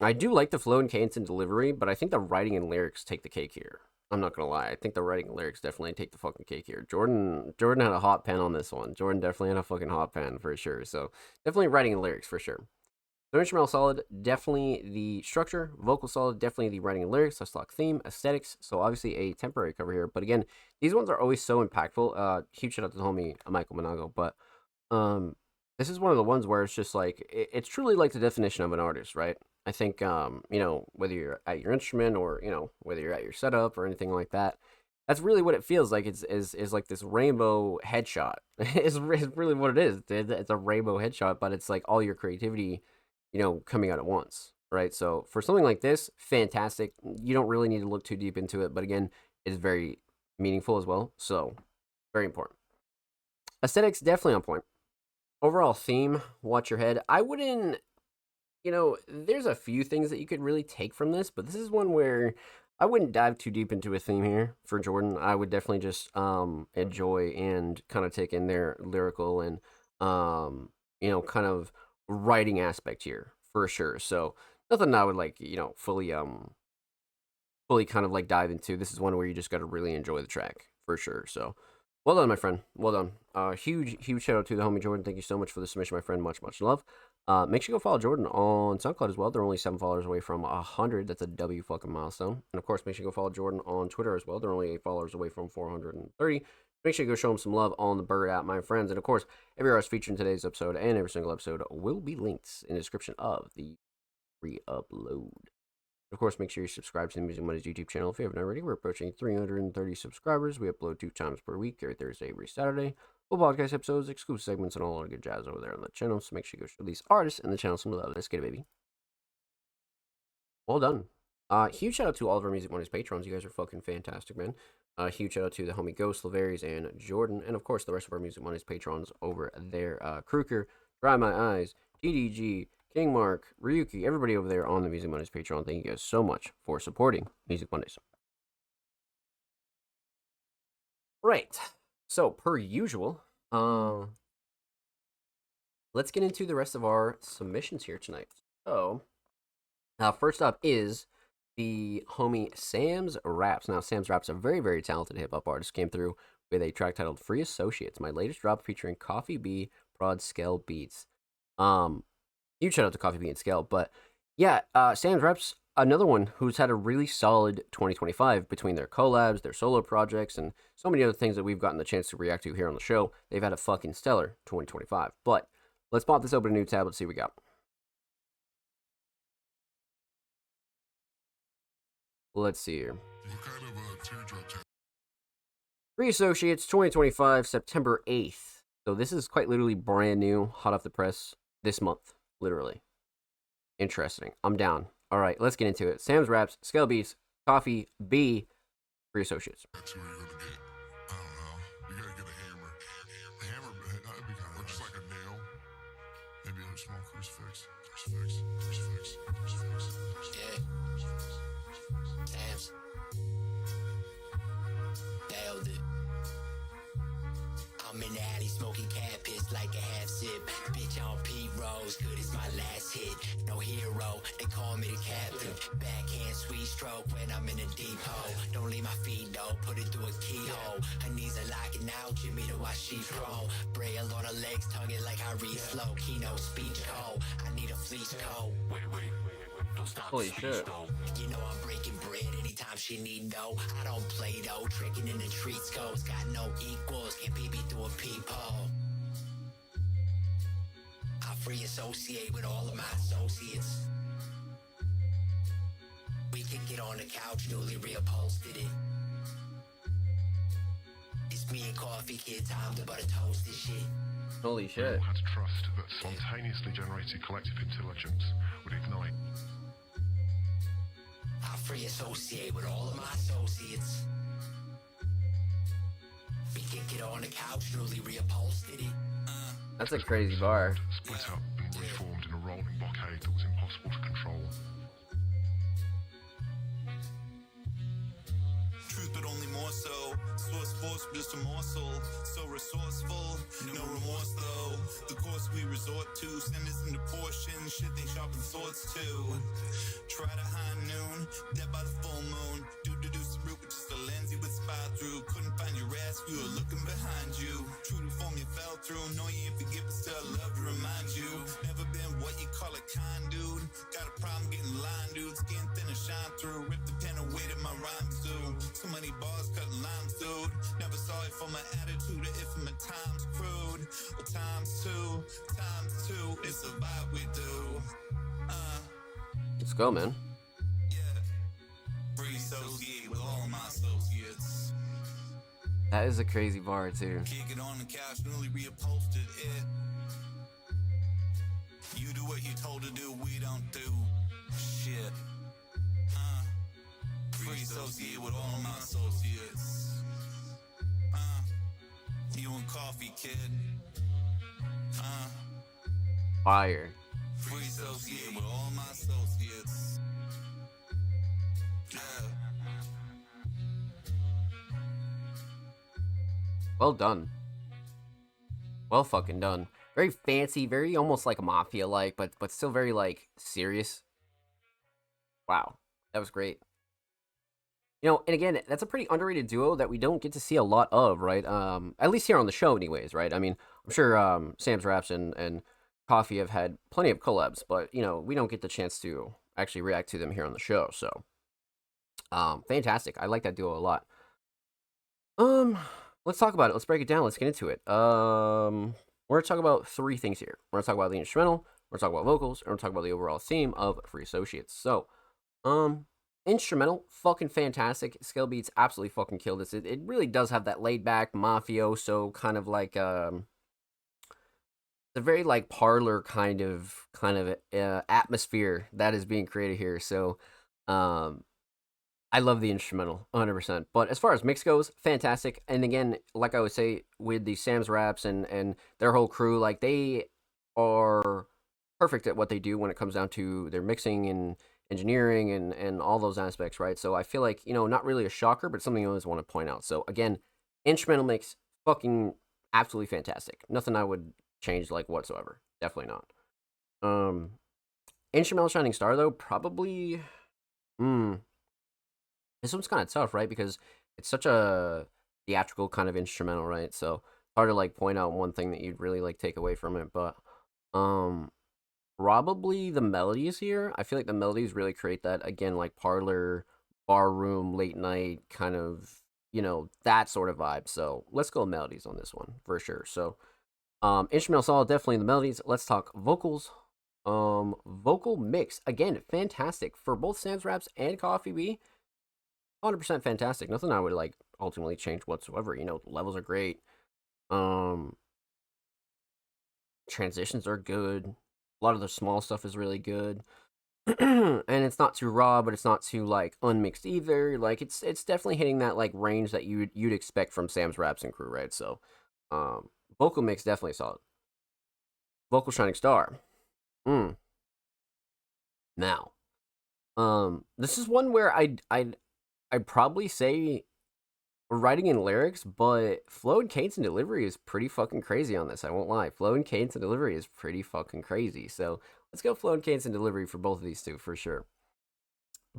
I do like the flow and cadence and delivery, but I think the writing and lyrics take the cake here. I'm not gonna lie. I think the writing and lyrics definitely take the fucking cake here. Jordan had a hot pen on this one. Jordan definitely had a fucking hot pen for sure. So definitely writing and lyrics for sure. So instrumental solid, definitely the structure. Vocal solid, definitely the writing and lyrics. Let's talk theme, aesthetics. So obviously a temporary cover here, but again, these ones are always so impactful. Huge shout out to the homie Michael Monago, but this is one of the ones where it's just like it's truly like the definition of an artist, right? I think whether you're at your instrument or whether you're at your setup or anything like that, that's really what it feels like. It's like this rainbow headshot. It's really what it is. It's a rainbow headshot, but it's like all your creativity, coming out at once, right? So for something like this, fantastic. You don't really need to look too deep into it, but again, it's very meaningful as well. So very important. Aesthetics definitely on point. Overall theme, watch your head. I wouldn't, there's a few things that you could really take from this, but this is one where I wouldn't dive too deep into a theme here for Jordan. I would definitely just enjoy and kind of take in their lyrical and kind of writing aspect here for sure. So nothing I would like, fully kind of like dive into. This is one where you just got to really enjoy the track for sure. So well done, my friend. Well done. Huge shout out to the homie Jordan. Thank you so much for the submission, my friend. Much love. Make sure you go follow Jordan on SoundCloud as well. They're only 7 followers away from 100. That's a W fucking milestone. And of course, make sure you go follow Jordan on Twitter as well. They're only 8 followers away from 430. Make sure you go show them some love on the Bird app, my friends. And of course, every artist featured in today's episode and every single episode will be linked in the description of the re-upload. Of course, make sure you subscribe to the Music Mondays YouTube channel if you haven't already. We're approaching 330 subscribers. We upload 2 times per week, every Thursday, every Saturday. Full podcast episodes, exclusive segments, and all our good jazz over there on the channel. So make sure you go show these artists and the channel some love. Let's get it, baby. Well done. Huge shout out to all of our Music Mondays patrons. You guys are fucking fantastic, man. Huge shout out to the homie Ghost, Laveries, and Jordan. And of course, the rest of our Music Mondays patrons over there. Kruker, Dry My Eyes, TDG, King Mark, Ryuki, everybody over there on the Music Mondays Patreon. Thank you guys so much for supporting Music Mondays. Right. So, per usual, let's get into the rest of our submissions here tonight. So, first up is the homie Sam's Raps. Now, Sam's Raps, a very, very talented hip-hop artist, came through with a track titled Free Associates, my latest drop featuring Coffee B, Prod, Skell Beats. Huge shout out to Coffee Bean and Scale. But yeah, Sam's Reps, another one who's had a really solid 2025 between their collabs, their solo projects, and so many other things that we've gotten the chance to react to here on the show. They've had a fucking stellar 2025. But let's pop this open a new tab. Let's see what we got. Let's see here. Free Associates 2025, September 8th. So this is quite literally brand new, hot off the press this month. Literally. Interesting. I'm down. All right, let's get into it. Sam's Raps, Scale Beats, Coffee B, Free Associates. That's where you're gonna get, I don't know, you gotta get a hammer. A hammer, that'd be kind of, or just like a nail. Maybe a small crucifix. Yeah. Sam's. Nailed it. I'm in the alley smoking row. They call me the captain. Backhand sweet stroke when I'm in a deep hole. Don't leave my feet though, put it through a keyhole. Her knees are locking out, Jimmy to why she prone. Braille on her legs, tongue it like I read slow. Keynote speech code, I need a fleece code. Wait. Don't stop Holy the speech, shit. though. You know I'm breaking bread anytime she need dough. I don't play though, tricking in the treats goes. Got no equals, can't beat me through a peephole. I free associate with all of my associates. We can get on the couch, newly reupholstered it. It's me and Coffee Kid, time to butter toast this shit. Holy We shit. all had to trust that spontaneously generated collective intelligence would ignite. I free associate with all of my associates. We can get on the couch, newly reupholstered it. That's a crazy bar. Split up and reformed in a rolling blockade that was impossible to control. Truth, but only more so. Source force, just a morsel. So resourceful, no remorse though. The course we resort to, send us into portions. Shit they sharpen swords too. Try to high noon, dead by the full moon. Do deduce the route with just a lens you would spy through. Couldn't find your ass, you were looking behind you. True to form you fell through. Know you ain't forget, but still love to remind you. Never been what you call a kind dude. Got a problem getting line, dude. Skin thin and shine through. Rip the pen away to my rhymes do. Too many bars cutting lines, dude. Never sorry for my attitude or if my time's crude. Well, times two, it's a vibe we do. Let's go, man. Yeah. Free associate with all my associates. That is a crazy bar, too. Kick it on the couch, newly reupholstered it. You do what you're told to do, we don't do shit. Free associate with all my associates. You and Coffee Kid. Fire. Free associate with all my associates. Yeah. Well done. Well fucking done. Very fancy, very almost like mafia-like, but still very, like, serious. Wow. That was great. You know, and again, that's a pretty underrated duo that we don't get to see a lot of, right? At least here on the show anyways, right? I mean, I'm sure Sam's Raps and Coffee have had plenty of collabs, but, you know, we don't get the chance to actually react to them here on the show, so. Fantastic. I like that duo a lot. Let's talk about it. Let's break it down. Let's get into it. We're going to talk about three things here. We're going to talk about the instrumental, we're going to talk about vocals, and we're going to talk about the overall theme of Free Associates. So, instrumental, fucking fantastic. Scale Beats absolutely fucking killed this. It really does have that laid back mafioso kind of like the very like parlor kind of atmosphere that is being created here. So I love the instrumental 100%. But as far as mix goes, fantastic. And again, like I would say with the Sam's Raps and their whole crew, like they are perfect at what they do when it comes down to their mixing and engineering and all those aspects, right? So I feel like, you know, not really a shocker, but something I always want to point out. So again, instrumental mix, fucking absolutely fantastic. Nothing I would change like whatsoever. Definitely not. Instrumental Shining Star though, probably this one's kind of tough, right? Because it's such a theatrical kind of instrumental, right? So hard to like point out one thing that you'd really like take away from it, but probably the melodies here. I feel like the melodies really create that, again, like parlor, bar room, late night kind of, you know, that sort of vibe. So let's go melodies on this one for sure. So instrumental solid, definitely the melodies. Let's talk vocals. Vocal mix, again, fantastic for both Sam's Raps and Coffee B. 100% fantastic. Nothing I would like ultimately change whatsoever. You know, the levels are great. Transitions are good. A lot of the small stuff is really good. And it's not too raw, but it's not too like unmixed either. Like it's definitely hitting that like range that you'd expect from Sam's Raps and crew, right? So vocal mix definitely solid. Vocal Shining Star. Now, this is one where I'd probably say writing and lyrics, but flow and cadence and delivery is pretty fucking crazy on this. I won't lie. Flow and cadence and delivery is pretty fucking crazy. So let's go flow and cadence and delivery for both of these two for sure.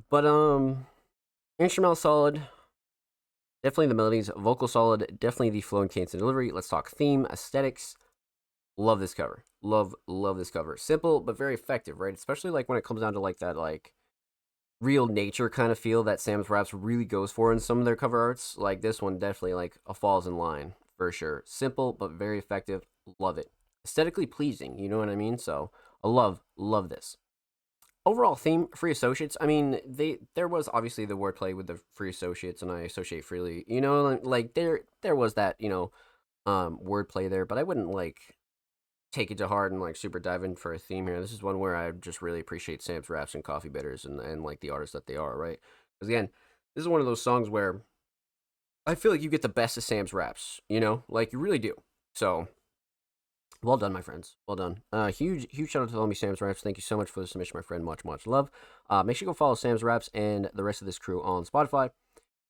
But instrumental solid, definitely the melodies. Vocal solid, definitely the flow and cadence and delivery. Let's talk theme, aesthetics. Love this cover. Love this cover. Simple but very effective, right? Especially like when it comes down to like that like real nature kind of feel that Sam's Raps really goes for in some of their cover arts. Like this one definitely like a falls in line for sure. Simple but very effective. Love it. Aesthetically pleasing, you know what I mean? So I love this. Overall theme, Free Associates. I mean, there was obviously the wordplay with the Free Associates, and I associate freely. You know, like there was that, you know, wordplay there, but I wouldn't like take it to heart and like super dive in for a theme here. This is one where I just really appreciate Sam's Raps and Coffee Bitters and like the artists that they are, right? Because again, this is one of those songs where I feel like you get the best of Sam's Raps, you know, like you really do. So well done, my friends. Well done. Huge shout out to the homie Sam's Raps. Thank you so much for the submission, my friend. Much love. Make sure you go follow Sam's Raps and the rest of this crew on Spotify.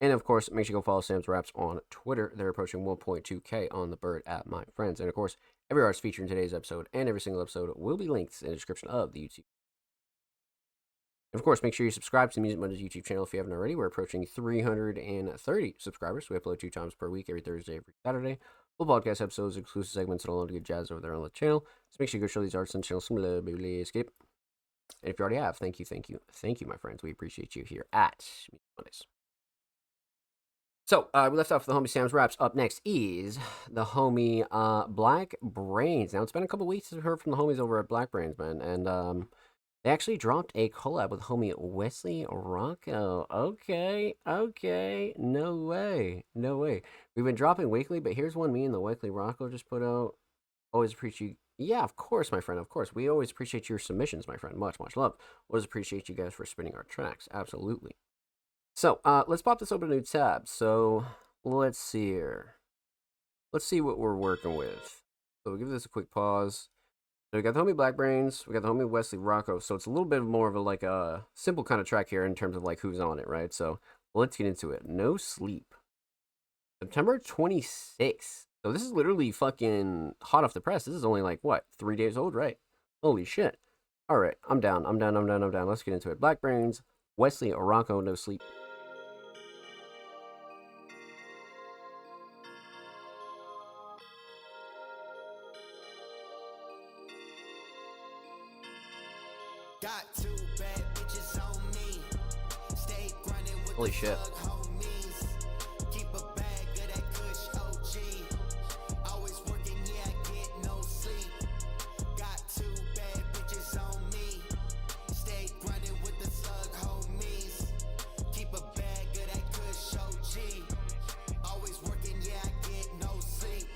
And of course, make sure you go follow Sam's Raps on Twitter. They're approaching 1.2K on the bird at my friends. And of course, every artist featured in today's episode and every single episode will be linked in the description of the YouTube. And of course, make sure you subscribe to the Music Mondays YouTube channel if you haven't already. We're approaching 330 subscribers. We upload 2 times per week, every Thursday, every Saturday. Full podcast episodes, exclusive segments, and a lot of good jazz over there on the channel. So make sure you go show these artists on the channel some love, baby. Escape. And if you already have, thank you, my friends. We appreciate you here at Music Mondays. So, we left off with the homie Sam's Raps. Up next is the homie Black Brains. Now, it's been a couple weeks since we heard from the homies over at Black Brains, man. And they actually dropped a collab with homie Wesley Rocco. Okay. No way. We've been dropping weekly, but here's one me and the Wesley Rocco just put out. Always appreciate you. Yeah, of course, my friend. Of course. We always appreciate your submissions, my friend. Much love. Always appreciate you guys for spinning our tracks. Absolutely. So, let's pop this open a new tab. So, let's see here. Let's see what we're working with. So, we'll give this a quick pause. So, we got the homie Black Brains. We got the homie Wesley Rocco. So, it's a little bit more of a, like, a simple kind of track here in terms of, like, who's on it, right? So, let's get into it. No Sleep. September 26th. So, this is literally fucking hot off the press. This is only, like, what, 3 days old, right? Holy shit. All right, I'm down. Let's get into it. Black Brains, Wesley Rocco, No Sleep. Got 2 bad bitches on me. Stay grinding with Holy the shit. thug homies. Keep a bag of that kush OG. Always working, yeah, I get no sleep. Got 2 bad bitches on me. Stay grinding with the thug homies. Keep a bag of that kush OG. Always working, yeah, I get no sleep.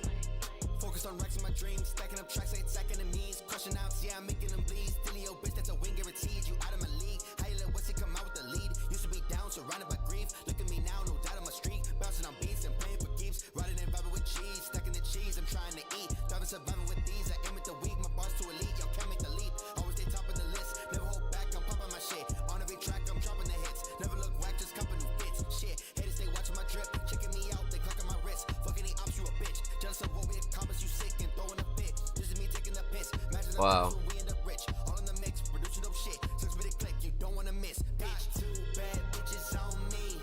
Focused on racks in my dreams. Stacking up tracks, ain't stacking the means. Crushing outs, yeah, I'm making them bleed. Stealio bitch, that's a win guaranteed. You out of my league. How you let Wesley come out with the lead? Used to be down, surrounded by grief. Look at me now, no doubt on my streak. Bouncing on beats and playing for keeps. Riding and vibing with cheese. Stacking the cheese, I'm trying to eat. Driving, surviving with these. I aim at the weak, my bars too elite. Y'all can't make the leap. Always stay top of the list. Never hold back, I'm popping my shit. On every track, I'm dropping the hits. Never look whack, just company fits. Shit, haters stay watching my drip. Checking me out, they clocking my wrist. Fucking the ops, you a bitch. Jealous of what we accomplished, you sick and throwing a fit. This is me taking the piss. Imagine the Wow. times when we end up rich. All in the mix, producing dope shit. Since we the click, you don't wanna miss. Bitch, 2 bad bitches on me.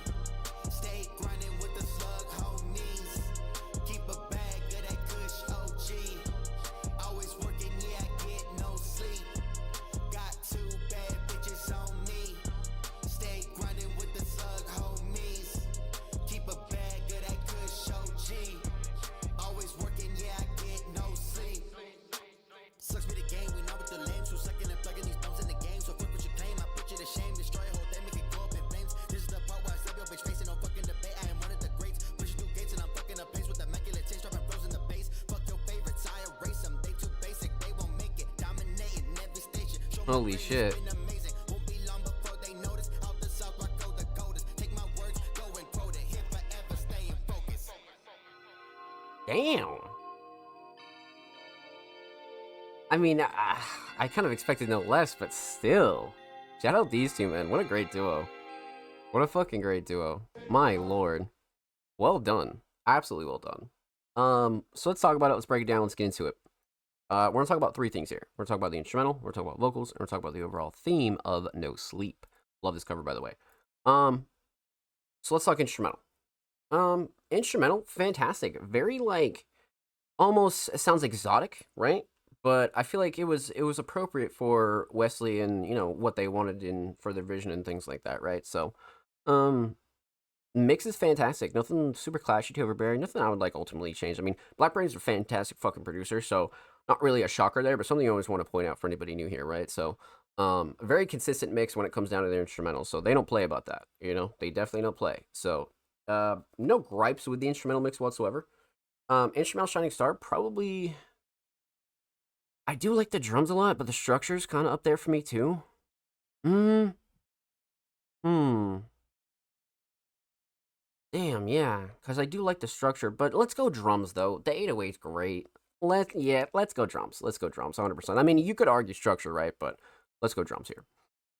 Stay grinding with the slug homies. Keep a bag of that kush OG. Always working, yeah, I get no sleep. Got 2 bad bitches on me. Stay grinding with the slug homies. Keep a bag of that kush OG. Always working, yeah, I get no sleep. Sucks be the game, we know what the lames who sucking and plugging these bums in the game. So fuck what you claim, I put you to shame. Destroy a whole thing, make it go up in flames. This is the part where I slap your bitch face and no fucking debate. I am one of the greats, pushing through gates and I'm fucking a place with immaculate taste. Dropping bros in the base. Fuck your favorites, I erase them. They too basic, they won't make it. Dominating every station. Show my Holy range, shit. been amazing. Won't be long before they notice. Out the south, I go the coldest. Take my words, go and quote it. Here forever, stay in focus. Damn. I mean, I kind of expected no less, but still. Shout out these two, man. What a great duo. What a fucking great duo. My lord. Well done. Absolutely well done. So let's talk about it. Let's break it down. Let's get into it. We're gonna talk about three things here. We're gonna talk about the instrumental, we're gonna talk about vocals, and we're gonna talk about the overall theme of No Sleep. Love this cover, by the way. So let's talk instrumental. Instrumental, fantastic. Very like almost sounds exotic, right? But I feel like it was appropriate for Wesley and what they wanted in for their vision and things like that, right? So, mix is fantastic. Nothing super clashy to overbearing. Nothing I would like ultimately change. I mean, Black Brain's a fantastic fucking producer, so not really a shocker there, but something I always want to point out for anybody new here, right? So, a very consistent mix when it comes down to their instrumentals. So they don't play about that. They definitely don't play. So, no gripes with the instrumental mix whatsoever. Instrumental Shining Star, probably. I do like the drums a lot, but the structure's kind of up there for me too. Hmm. Damn, yeah, because I do like the structure, but let's go drums though. The 808's great. Let's go drums. Let's go drums, 100%. I mean, you could argue structure, right? But let's go drums here.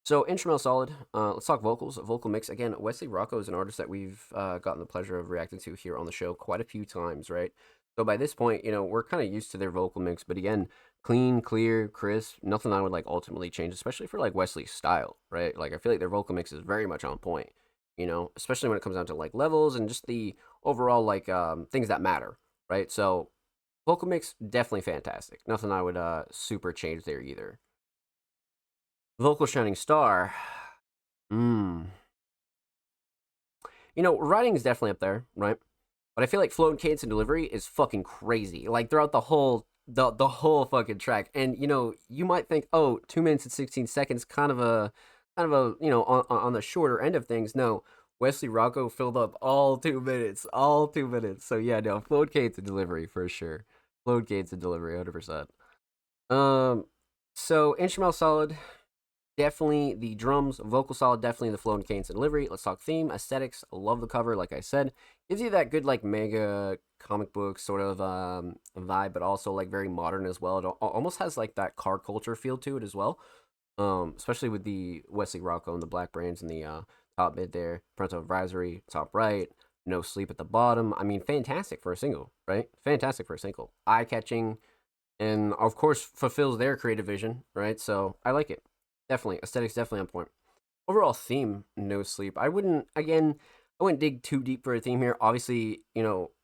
So instrumental solid. Let's talk vocals. Vocal mix again. Wesley Rocco is an artist that we've gotten the pleasure of reacting to here on the show quite a few times, right? So by this point, we're kind of used to their vocal mix, but again, clean, clear, crisp. Nothing I would like ultimately change, especially for like Wesley's style, right? Like I feel like their vocal mix is very much on point, especially when it comes down to like levels and just the overall like things that matter, right? So vocal mix definitely fantastic. Nothing I would super change there either. Vocal Shining Star. Writing is definitely up there, right? But I feel like flow and cadence and delivery is fucking crazy. Like throughout the whole fucking track. And you might think, oh, 2 minutes and 16 seconds, kind of a on the shorter end of things. No, Wesley Rocco filled up all 2 minutes. So yeah, no, flow and cadence and delivery for sure. Flow and cadence and delivery, 100%. So instrumental solid. Definitely the drums, vocal solid, definitely the flow and cadence and delivery. Let's talk theme, aesthetics. Love the cover, like I said. Gives you that good, like, mega comic book sort of vibe, but also, like, very modern as well. It almost has, like, that car culture feel to it as well. Especially with the Wesley Rocco and the Black Brains in the top mid there. Parental advisory, top right. No Sleep at the bottom. I mean, fantastic for a single, right? Fantastic for a single. Eye-catching, and, of course, fulfills their creative vision, right? So, I like it. Definitely. Aesthetics definitely on point. Overall theme, No Sleep. I wouldn't dig too deep for a theme here. Obviously,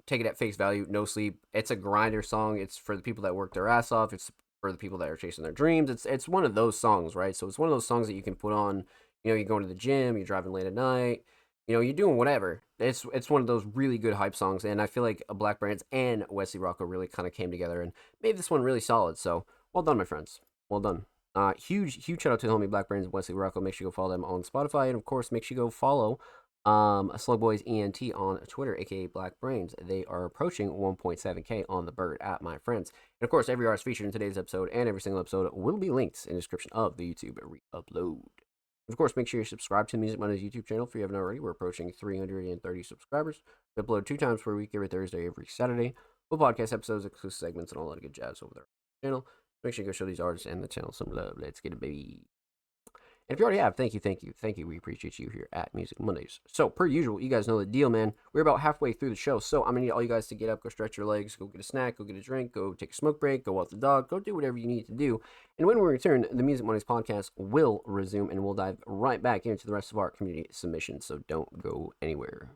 take it at face value. No Sleep. It's a grinder song. It's for the people that work their ass off. It's for the people that are chasing their dreams. It's one of those songs, right? So it's one of those songs that you can put on, you're going to the gym, you're driving late at night, you're doing whatever. It's one of those really good hype songs, and I feel like Black Brands and Wesley Rocco really kind of came together and made this one really solid. So, well done, my friends. Well done. Huge shout out to the homie Black Brains and Wesley Rocco. Make sure you go follow them on Spotify, and of course, make sure you go follow Slugboys ENT on Twitter, aka Black Brains. They are approaching 1.7K on the bird at my friends. And of course, every artist featured in today's episode and every single episode will be linked in the description of the YouTube re-upload. Of course, make sure you subscribe to the Music Mondays YouTube channel if you haven't already. We're approaching 330 subscribers. We upload 2 times per week, every Thursday, every Saturday. Full podcast episodes, exclusive segments, and all that good jazz over there on the channel. Make sure you go show these artists and the channel some love. Let's get it, baby. And if you already have, thank you. We appreciate you here at Music Mondays. So, per usual, you guys know the deal, man. We're about halfway through the show, so I'm going to need all you guys to get up, go stretch your legs, go get a snack, go get a drink, go take a smoke break, go walk the dog, go do whatever you need to do. And when we return, the Music Mondays podcast will resume, and we'll dive right back into the rest of our community submissions, so don't go anywhere.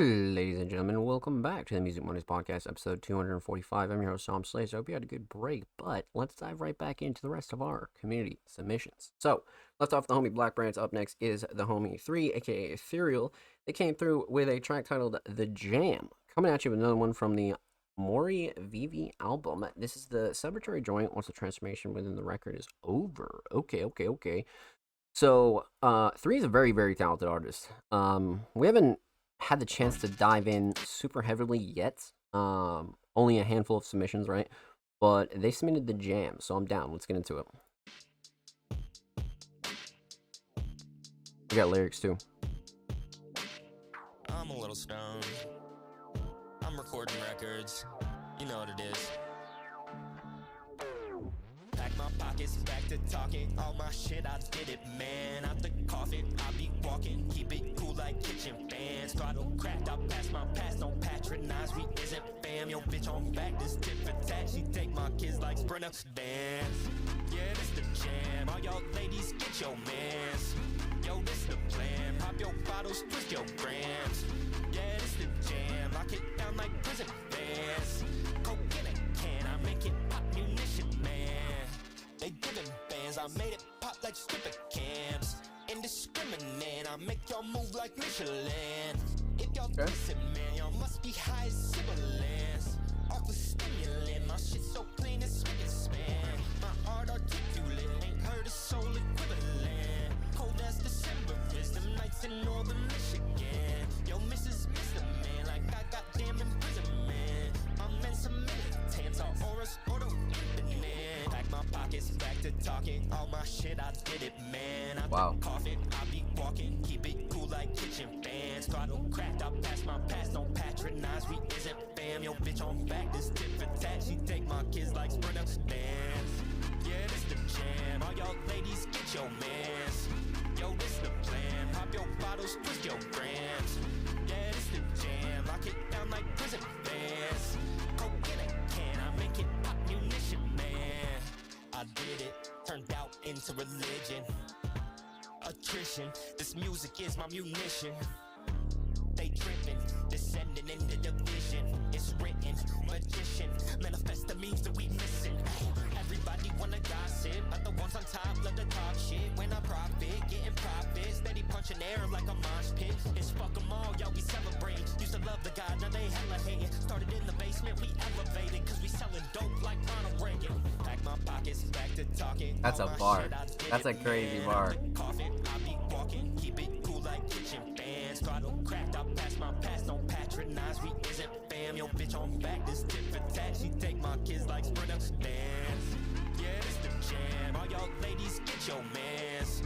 Ladies and gentlemen, welcome back to the Music Mondays Podcast, episode 245. I'm your host, Sam Slays. I hope you had a good break, but let's dive right back into the rest of our community submissions. So, left off the homie Black Brands. Up next is the homie 3, aka Ethereal. They came through with a track titled The Jam. Coming at you with another one from the Mori Vivi album. This is the celebratory joint once the transformation within the record is over. Okay. So, 3 is a very, very talented artist. We haven't had the chance to dive in super heavily yet. Only a handful of submissions, right? But they submitted The Jam, so I'm down. Let's get into it. We got lyrics too. I'm a little stoned. I'm recording records. You know what it is. Pack my pockets, back to talking. All my shit, I did it, man. Out the coffin, I be walking. Keep it cool like kitchen fans. Throttle cracked, I pass my pass. Don't patronize, we isn't fam. Yo, bitch on back, this tip for tat. She take my kids like sprinter dance. Yeah, this the jam. All y'all ladies, get your mans. Yo, this the plan. Pop your bottles, twist your grams. Yeah, this the jam. Lock it down like prison bands. Coke in a can, I make it pop munition, man. They giving bands, I made it pop like stripper cams. Indiscriminate, I make y'all move like Michelin. If y'all listen, man, y'all must be high as sibilance. Off the stimulant, my shit so clean it's spick and span. My art articulate, ain't heard a soul equivalent. Cold as December is them nights in northern Michigan. Yo, Mrs. Mr. Man, like I got damn imprisonment. I'm in some militants, our auras auto infinite. Pack my pockets, back to talking. All my shit, I did it, man. I Wow. coffin, I be walking. Keep it cool like kitchen fans. Throttle cracked, I pass my pass. Don't patronize, we isn't fam. Yo, bitch on back, this tip for tat. She take my kids like sprinter dance. Yeah, this the jam. All y'all ladies, get your mans. Yo, this the plan. Pop your bottles, twist your grams. Yeah, this the jam. Lock it down like prison bands. Coke in a can, I make it pop munition, man. I did it, turned out into religion. Attrition, this music is my munition. They dripping, descending into division. It's written, magician, manifest the means that we missing. Everybody wanna gossip, but the ones on top love to talk shit. When I profit, getting profit, steady punching air like a mosh pit. It's fuck 'em all, y'all we celebrate. Used to love the God, now they hella hating. Started in the basement, we elevated, cause we selling dope like Ronald Reagan. Pack my pockets, back to talking. That's a bar. That's a crazy bar. Coffin, I be walking, keep it cool like kitchen fans. Throttle cracked, I pass my pass. Don't patronize, we isn't fam. Yo, bitch on back, this tip for tat. She take my kids like sprinter dance. Yeah, this the jam. All y'all ladies, get your mans.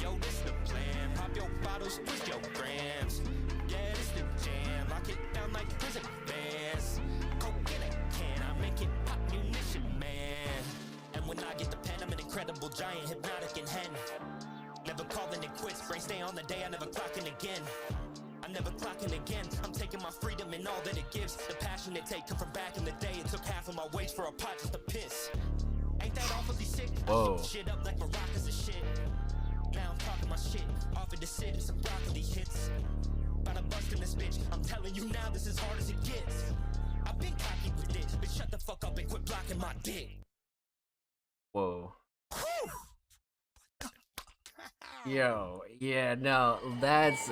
Yo, this the plan. Pop your bottles, twist your grams. Yeah, this the jam. Lock it down like prison bands. Coke in a can, I make it pop munition, man. And when I get the pen, I'm an incredible giant, hypnotic and hen. Never calling it quits, brain stay on the day, I never clocking again. I'm never clocking again, I'm taking my freedom and all that it gives. The passion it take come from back in the day. It took half of my wage for a pot just to piss. Ain't that awfully sick? Whoa. I shoot shit up like maracas and shit. Now I'm talking my shit, offered to sit in some broccoli hits. About to bust in this bitch, I'm telling you now this is hard as it gets. I've been cocky with it, but shut the fuck up and quit blocking my dick. Whoa. Yo, yeah, no, that's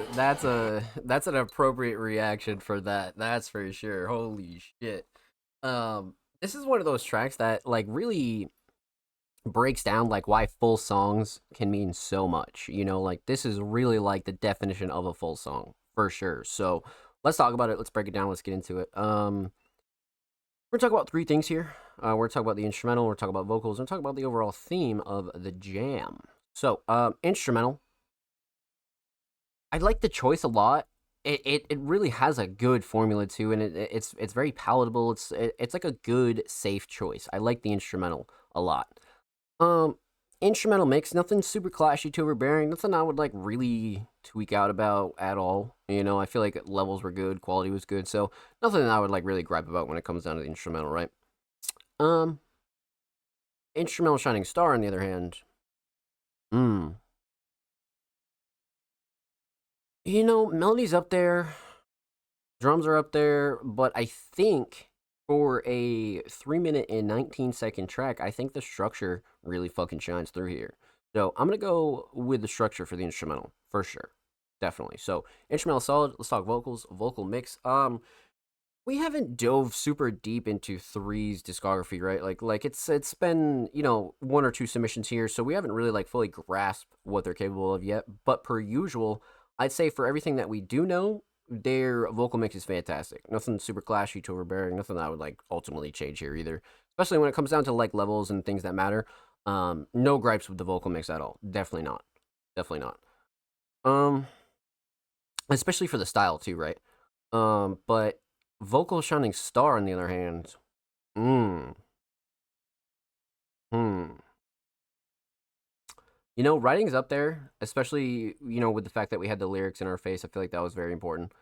an appropriate reaction for that. That's for sure. Holy shit. This is one of those tracks that like really breaks down like why full songs can mean so much. You know, like this is really like the definition of a full song for sure. So let's talk about it. Let's break it down. Let's get into it. We're gonna talk about 3 things here. We're gonna talk about the instrumental. We're gonna talk about vocals. We're gonna talk about the overall theme of the jam. So, instrumental. I like the choice a lot. It really has a good formula too, and it's very palatable. It's like a good, safe choice. I like the instrumental a lot. Instrumental mix, nothing super clashy, too overbearing. Nothing I would like really tweak out about at all. You know, I feel like levels were good, quality was good, so nothing that I would like really gripe about when it comes down to the instrumental, right? Instrumental Shining Star, on the other hand. You know, melody's up there. Drums are up there, but I think for a 3 minute and 19-second track, I think the structure really fucking shines through here. So I'm gonna go with the structure for the instrumental for sure, definitely. So instrumental solid. Let's talk vocals, vocal mix. We haven't dove super deep into Three's discography, right? Like it's been, you know, one or two submissions here, so we haven't really like fully grasped what they're capable of yet. But per usual, I'd say for everything that we do know, their vocal mix is fantastic. Nothing super clashy to overbearing, nothing that I would like ultimately change here either. Especially when it comes down to like levels and things that matter. No gripes with the vocal mix at all. Definitely not. Definitely not. Especially for the style too, right? But Vocal Shining Star, on the other hand, you know, writing's up there, especially, you know, with the fact that we had the lyrics in our face. I feel like that was very important.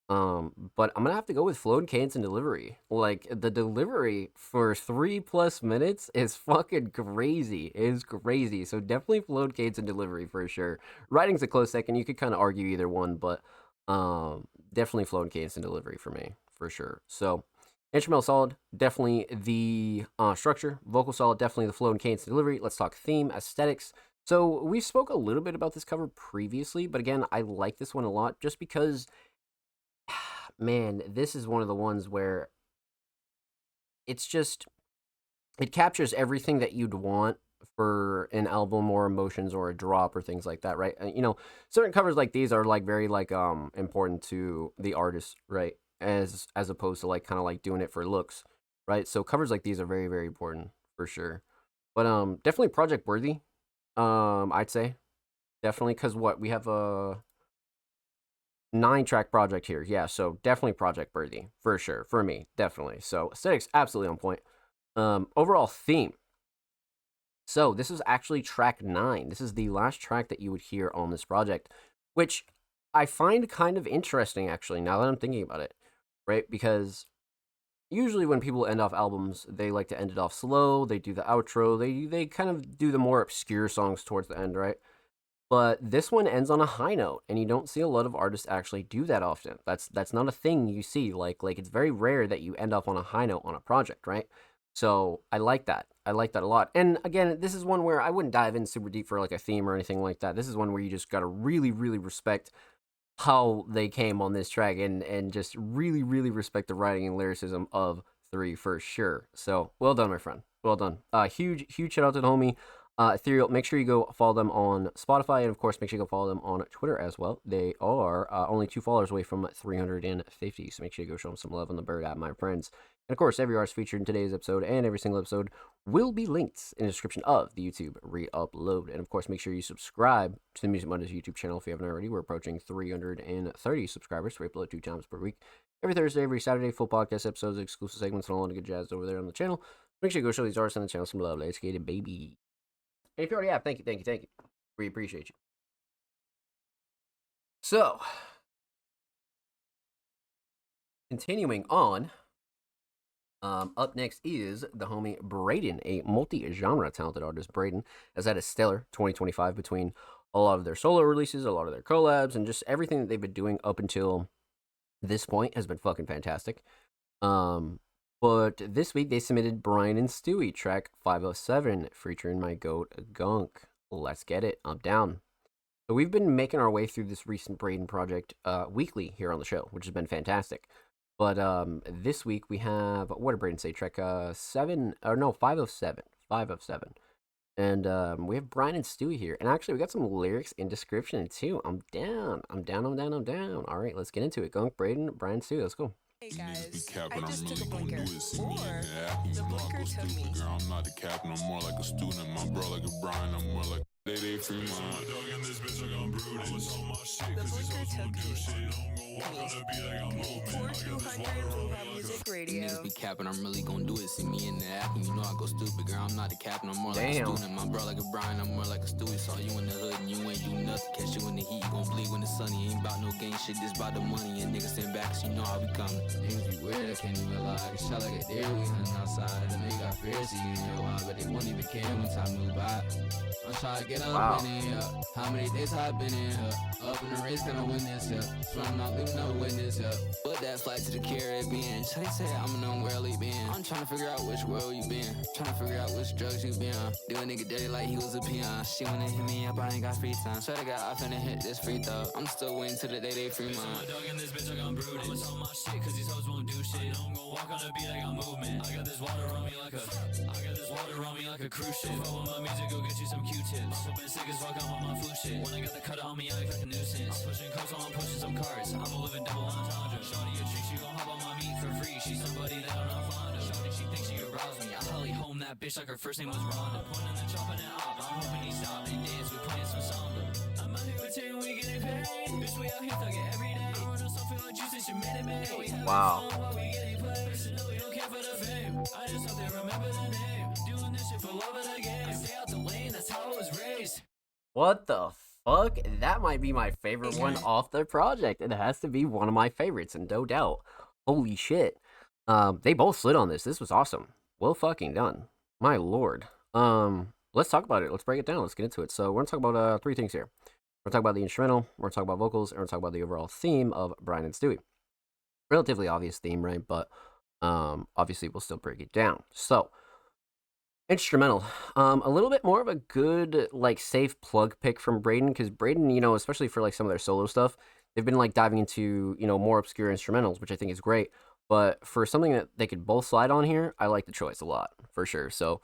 But I'm gonna have to go with flow and cadence and delivery. Like, the delivery for 3+ minutes is fucking crazy. It is crazy. So definitely flow and cadence and delivery for sure. Writing's a close second. You could kind of argue either one, but definitely flow and cadence and delivery for me. For sure. So instrumental solid, definitely the structure. Vocal solid, definitely the flow and cadence and delivery. Let's talk theme, aesthetics. So we spoke a little bit about this cover previously, but again, I like this one a lot just because, man, this is one of the ones where it's just, it captures everything that you'd want for an album or emotions or a drop or things like that, right? You know, certain covers like these are like very like important to the artist, right? As opposed to like kind of like doing it for looks, right? So covers like these are very, very important for sure. But definitely project worthy. I'd say definitely, because what we have a 9-track project here. Yeah, so definitely project worthy for sure for me, definitely. So aesthetics absolutely on point. Overall theme. So this is actually track 9. This is the last track that you would hear on this project, which I find kind of interesting actually now that I'm thinking about it. Right? Because usually when people end off albums, they like to end it off slow. They do the outro. They kind of do the more obscure songs towards the end, right? But this one ends on a high note, and you don't see a lot of artists actually do that often. That's not a thing you see. Like it's very rare that you end up on a high note on a project, right? So I like that. I like that a lot. And again, this is one where I wouldn't dive in super deep for like a theme or anything like that. This is one where you just gotta really, really respect how they came on this track and just really, really respect the writing and lyricism of Three for sure. So well done, my friend. Well done. Huge shout out to the homie Ethereal. Make sure you go follow them on Spotify, and of course make sure you go follow them on Twitter as well. They are only 2 followers away from 350, so make sure you go show them some love on the bird app, my friends. And of course, every artist featured in today's episode and every single episode will be linked in the description of the YouTube re-upload. And of course, make sure you subscribe to the Music Mondays YouTube channel if you haven't already. We're approaching 330 subscribers. We upload 2 times per week. Every Thursday, every Saturday, full podcast episodes, exclusive segments, and all the good jazz over there on the channel. Make sure you go show these artists on the channel some love. Let's get it, baby. And if you already have, thank you. We appreciate you. So, continuing on. Up next is the homie Brayden, a multi-genre talented artist. Brayden has had a stellar 2025 between a lot of their solo releases, a lot of their collabs, and just everything that they've been doing up until this point has been fucking fantastic. But this week they submitted Brian and Stewie track 507 featuring my goat Gunk. Let's get it. I'm down. So we've been making our way through this recent Brayden project weekly here on the show, which has been fantastic. But this week we have, what did Brayden say? Track 507. 507. And we have Brian and Stewie here. And actually we got some lyrics in description too. I'm down. All right, let's get into it. Gunk, Brayden, Brian, Stewie, let's go. Hey guys, I just took a blinker, or the blinker took me. Girl, I'm not the captain, I'm more like a student. My bro like a Brian, I'm more like they free mind. My dog in this bitch, like I'm brooding. I was on my shit, The cause these blinker hoes took won't do me. shit. Don't go walk on the beat like I'm moving. I got this water 4200 on me Love like Music a Radio. Niggas be capping, I'm really gon' do it. See me in the app, and you know I go stupid. Girl, I'm not the captain, I'm more like a student. My bro like a Brian, I'm more like a Stewie. Saw you in the hood and you ain't do nothing. Catch you in the heat, you gon' bleed when it's sunny. Ain't about no game shit, this about the money. And niggas stand back, so you know how we coming. Niggas be weird, I can't even lie. I can shot like a deer, we hunting outside. The nigga got fear, so you know why. But they won't even care when time move by. I'm trying to get get up Wow. in it, yeah. How many days I've been in here? Up in the race, gonna win this, yeah. So I'm not leaving no witness, yeah. But that flight to the Caribbean. Shawty say I'm an unworldly being. I'm trying to figure out which world you been. Trying to figure out which drugs you been on. Do a nigga dirty like he was a peon. She wanna hit me up, I ain't got free time. Shawty got off finna hit this free throw. I'm still waiting till the day they free mine. My dog in this bitch, like I'm brooding. I'ma tell my shit, cause these hoes won't do shit. I'm gon' walk on the beat, I got movement. I got this water on me like a cruise ship. Fuck with my music, go get you some Q-tips. I'm flipping sick as fuck, I'm on my flu shit. When I got the cut on me, I act like a nuisance. I'm pushing coats, I'm pushing some cards. I'm a living double entendre. Shawty a treat, she gon' hop on my meat for free. She's somebody that I'm not fond of. Shawty, she thinks she could rouse me. I holly home that bitch like her first name was Rhonda. Pointing and chopping it up, I'm hoping he stop and dance. We playing some samba. I'm out here with 10, we getting paid. Bitch, we out here thugging every day. I run on something like juice, it's your minute, man. We having Wow. fun while we getting played. So no, we don't care for the fame. I just hope they remember the name. Doing this shit for love of the game. I stay out the lane, that's how I was raised. What the fuck? That might be my favorite one off the project. It has to be one of my favorites, and no doubt. Holy shit. They both slid on this. This was awesome. Well fucking done. My lord. Let's talk about it. Let's break it down. Let's get into it. So we're gonna talk about three things here. We're gonna talk about the instrumental, we're gonna talk about vocals, and we're gonna talk about the overall theme of Brian and Stewie. Relatively obvious theme, right? But obviously we'll still break it down. So instrumental, a little bit more of a good, like, safe plug pick from Braden, because Braden, you know, especially for like some of their solo stuff, they've been like diving into, you know, more obscure instrumentals, which I think is great. But for something that they could both slide on here, I like the choice a lot for sure. So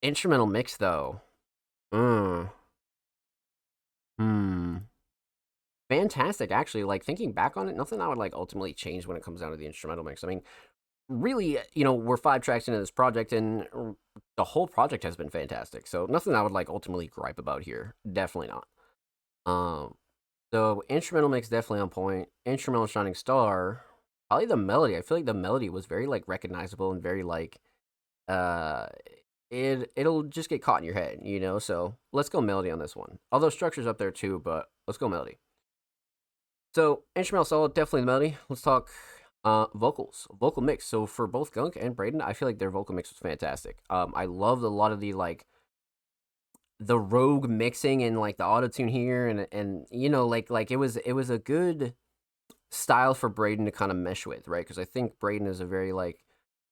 instrumental mix though, fantastic. Actually, like, thinking back on it, nothing I would like ultimately change when it comes down to the instrumental mix. I mean, really, you know, we're 5 tracks into this project, and the whole project has been fantastic. So nothing I would like ultimately gripe about here. Definitely not. So instrumental mix definitely on point. Instrumental Shining Star, probably the melody. I feel like the melody was very like recognizable and very like it'll just get caught in your head, you know. So let's go melody on this one. Although structure's up there too, but let's go melody. So instrumental solid, definitely the melody. Let's talk vocals, vocal mix. So for both Gunk and Braden, I feel like their vocal mix was fantastic. I loved a lot of the like the rogue mixing and like the auto tune here, and you know, like it was a good style for Braden to kind of mesh with, right? Because I think Braden is a very like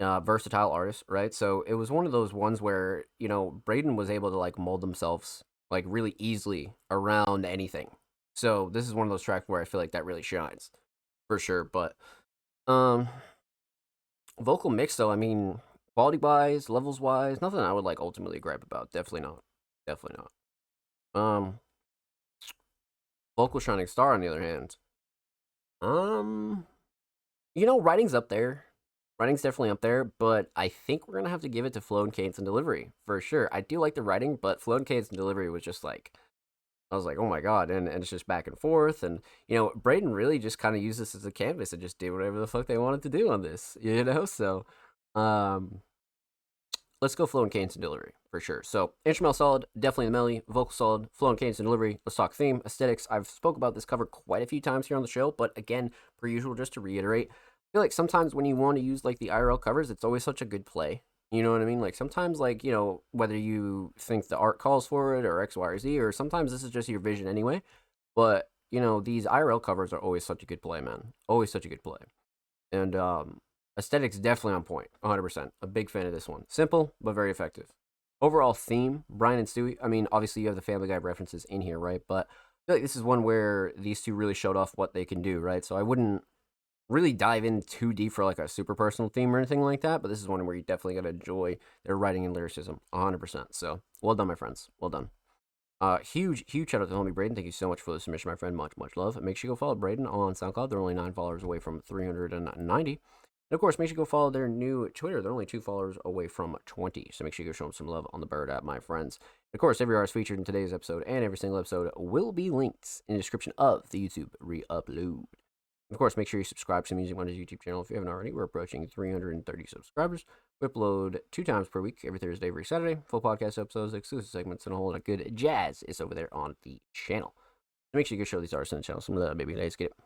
versatile artist, right? So it was one of those ones where, you know, Braden was able to like mold themselves like really easily around anything. So this is one of those tracks where I feel like that really shines for sure. But vocal mix though, I mean, quality wise, levels wise, nothing I would like ultimately gripe about. Definitely not. Vocal Shining Star on the other hand, you know, writing's up there. Writing's definitely up there, but I think we're gonna have to give it to flow and cadence and delivery for sure. I do like the writing, but flow and cadence and delivery was just like, I was like, oh my god, and it's just back and forth, and you know, Braden really just kind of used this as a canvas and just did whatever the fuck they wanted to do on this, you know. So, let's go flow and cadence and delivery for sure. So instrumental solid, definitely the melody. Vocal solid, flow and cadence and delivery. Let's talk theme, aesthetics. I've spoke about this cover quite a few times here on the show, but again, per usual, just to reiterate, I feel like sometimes when you want to use like the IRL covers, it's always such a good play. You know what I mean? Like sometimes, like, you know, whether you think the art calls for it or X, Y, or Z, or sometimes this is just your vision anyway. But you know, these IRL covers are always such a good play, man. Always such a good play. And aesthetics definitely on point, 100%. A big fan of this one. Simple but very effective. Overall theme, Brian and Stewie. I mean, obviously you have the Family Guy references in here, right? But I feel like this is one where these two really showed off what they can do, right? So I wouldn't really dive in too deep for like a super personal theme or anything like that, but this is one where you definitely gotta enjoy their writing and lyricism 100%. So well done, my friends. Well done. Huge shout out to homie Braden. Thank you so much for the submission, my friend. Much love. Make sure you go follow Braden on SoundCloud. They're only 9 followers away from 390. And of course, make sure you go follow their new Twitter. They're only 2 followers away from 20. So make sure you go show them some love on the Bird app, my friends. And of course, every artist featured in today's episode and every single episode will be linked in the description of the YouTube re-upload. Of course, make sure you subscribe to the Music Mondays YouTube channel if you haven't already. We're approaching 330 subscribers. We upload 2 times per week, every Thursday, every Saturday. Full podcast episodes, exclusive segments, and a whole lot of good jazz is over there on the channel. So make sure you go show these artists on the channel some of the baby. Let's get it.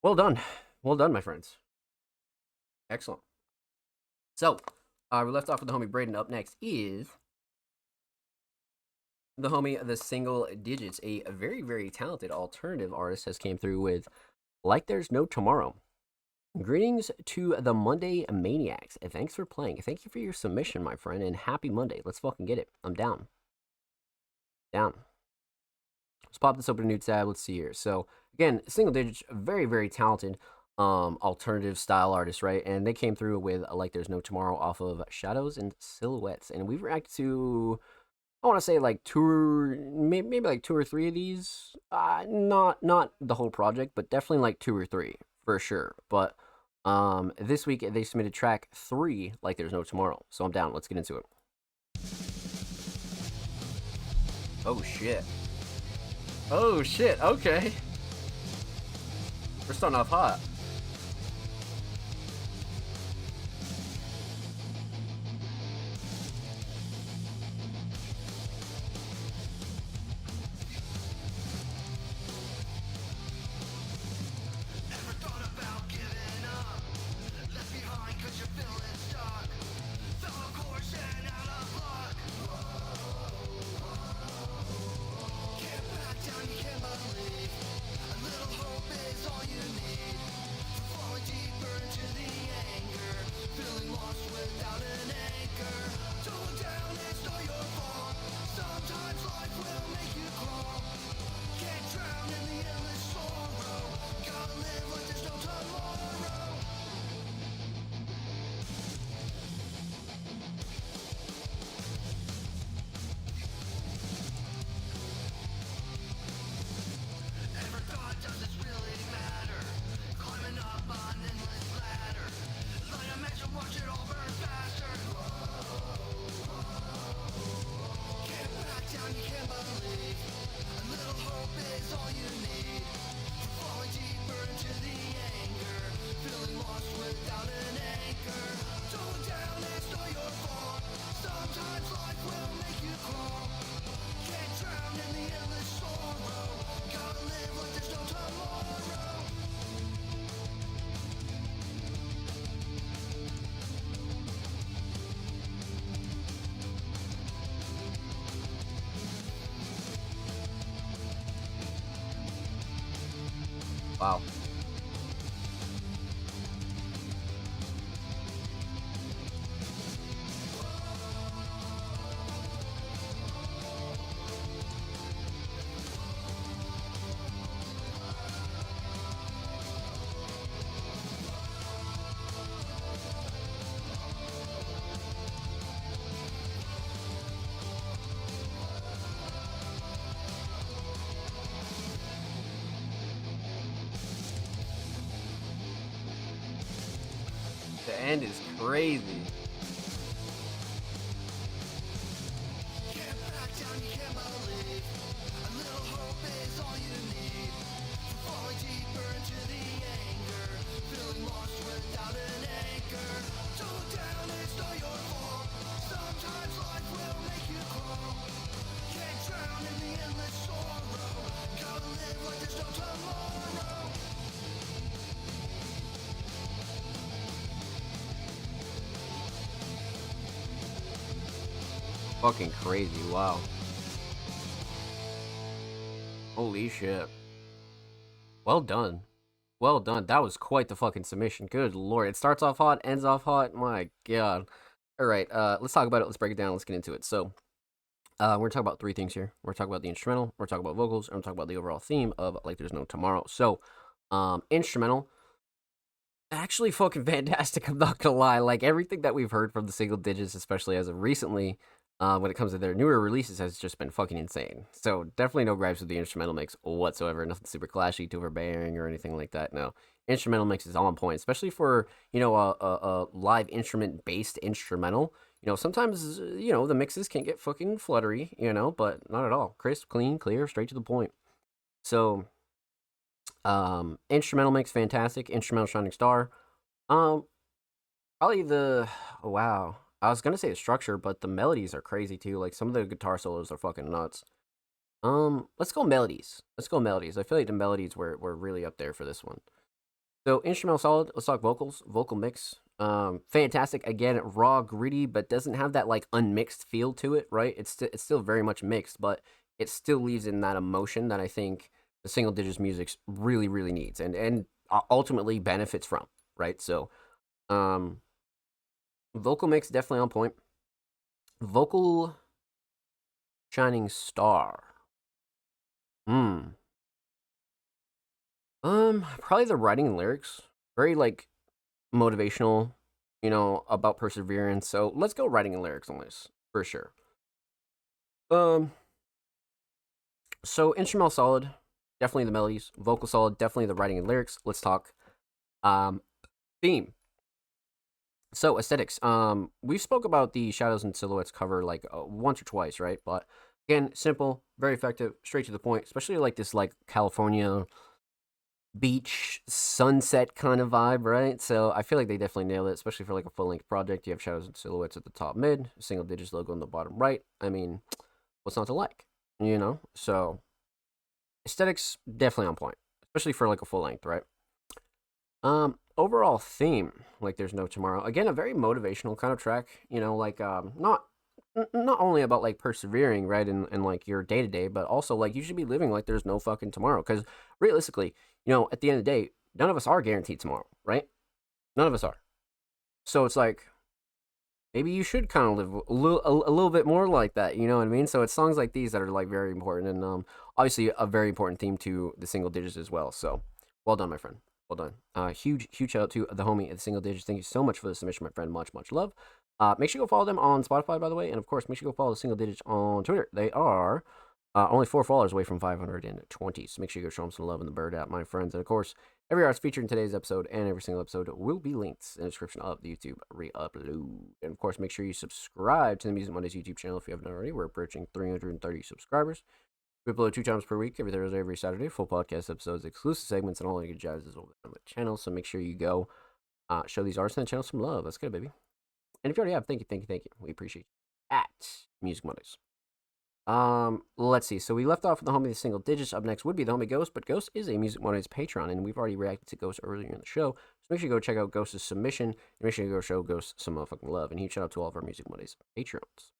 Well done. Well done, my friends. Excellent. So, we left off with the homie Braden. Up next is the homie, the Single Digits, a very, very talented alternative artist, has came through with Like There's No Tomorrow. Greetings to the Monday Maniacs. Thanks for playing. Thank you for your submission, my friend, and happy Monday. Let's fucking get it. I'm down. Down. Let's pop this open a new tab. Let's see here. So, again, Single Digits, very, very talented alternative style artist, right? And they came through with Like There's No Tomorrow off of Shadows and Silhouettes. And we've reacted to, I want to say like maybe like 2 or 3 of these. Not the whole project, but definitely like 2 or 3 for sure. But this week they submitted track 3, Like There's No Tomorrow. So I'm down. Let's get into it. Oh shit. Oh shit. Okay. We're starting off hot. Wow. The end is crazy. Fucking crazy, wow. Holy shit. Well done. Well done. That was quite the fucking submission. Good lord. It starts off hot, ends off hot. My god. Alright, let's talk about it. Let's break it down. Let's get into it. So, we're gonna talk about 3 things here. We're gonna talk about the instrumental, we're gonna talk about vocals, and we're gonna talk about the overall theme of Like There's No Tomorrow. So, instrumental. Actually fucking fantastic, I'm not gonna lie. Like, everything that we've heard from the Single Digits, especially as of recently, when it comes to their newer releases, has just been fucking insane. So definitely no gripes with the instrumental mix whatsoever. Nothing super clashy, too overbearing, or anything like that. No, instrumental mix is on point, especially for, you know, a live instrument based instrumental. You know, sometimes, you know, the mixes can get fucking fluttery, you know, but not at all. Crisp, clean, clear, straight to the point. So, instrumental mix fantastic. Instrumental shining star. Probably the wow. I was gonna say the structure, but the melodies are crazy too. Like, some of the guitar solos are fucking nuts. Let's go melodies. Let's go melodies. I feel like the melodies were really up there for this one. So instrumental solid. Let's talk vocals. Vocal mix. Fantastic. Again, raw, gritty, but doesn't have that like unmixed feel to it, right? It's still very much mixed, but it still leaves in that emotion that I think the Single Digits music really, really needs and ultimately benefits from, right? So, vocal mix definitely on point. Vocal shining star. Probably the writing and lyrics. Very like motivational, about perseverance. So let's go writing and lyrics on this for sure. So instrumental solid, definitely the melodies. Vocal solid, definitely the writing and lyrics. Let's talk theme. So aesthetics. We spoke about the Shadows and Silhouettes cover like once or twice, right? But again, simple, very effective, straight to the point. Especially like this like California beach sunset kind of vibe, right? So I feel like they definitely nailed it, especially for like a full length project. You have Shadows and Silhouettes at the top mid, Single Digits logo on the bottom right. I mean, what's not to like? So aesthetics definitely on point, especially for like a full length, right? Overall theme, like There's No Tomorrow. Again, a very motivational kind of track, like not only about like persevering, right, and like your day to day, but also like you should be living like there's no fucking tomorrow. Because realistically, at the end of the day, none of us are guaranteed tomorrow, right? None of us are. So it's like maybe you should kind of live a little bit more like that, you know what I mean? So it's songs like these that are like very important, and obviously a very important theme to the Single Digits as well. So well done, my friend. Well done. Huge shout out to the homie at the Single Digits. Thank you so much for the submission, my friend. Much love. Make sure you go follow them on Spotify, by the way, and of course, make sure you go follow the Single Digits on Twitter. They are only 4 followers away from 520. So make sure you go show them some love in the bird app, my friends. And of course, every artist featured in today's episode and every single episode will be linked in the description of the YouTube re-upload. And of course, make sure you subscribe to the Music Mondays YouTube channel if you haven't already. We're approaching 330 subscribers. We upload 2 times per week, every Thursday, every Saturday. Full podcast episodes, exclusive segments, and all that good jazz is over on the channel. So make sure you go show these artists on the channel some love. That's good, baby. And if you already have, thank you. We appreciate you at Music Mondays. Let's see. So we left off with the homie, the Single Digits. Up next would be the homie Ghost, but Ghost is a Music Mondays Patreon, and we've already reacted to Ghost earlier in the show. So make sure you go check out Ghost's submission, and make sure you go show Ghost some motherfucking love. And huge shout out to all of our Music Mondays Patreons.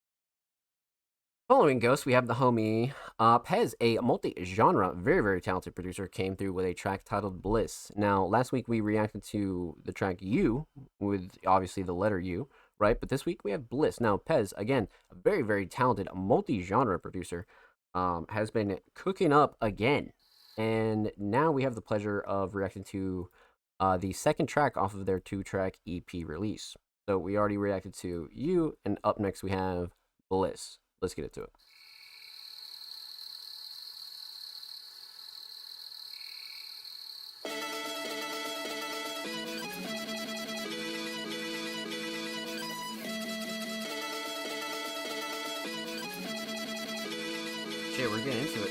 Following Ghost, we have the homie Pez, a multi-genre, very, very talented producer, came through with a track titled Bliss. Now, last week we reacted to the track You, with obviously the letter U, right? But this week we have Bliss. Now, Pez, again, a very, very talented multi-genre producer, has been cooking up again. And now we have the pleasure of reacting to the second track off of their 2-track EP release. So we already reacted to You, and up next we have Bliss. Let's get into it. Shit, we're getting into it.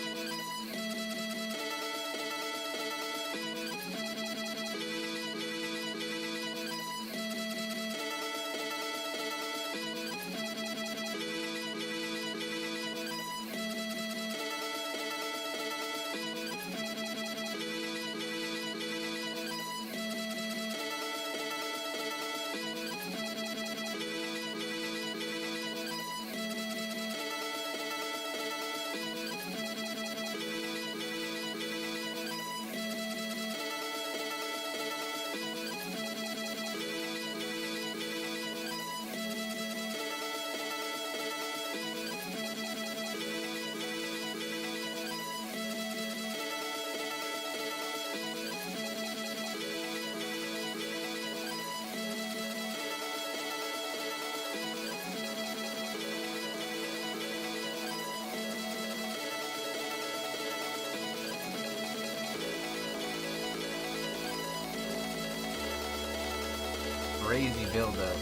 Crazy build-up.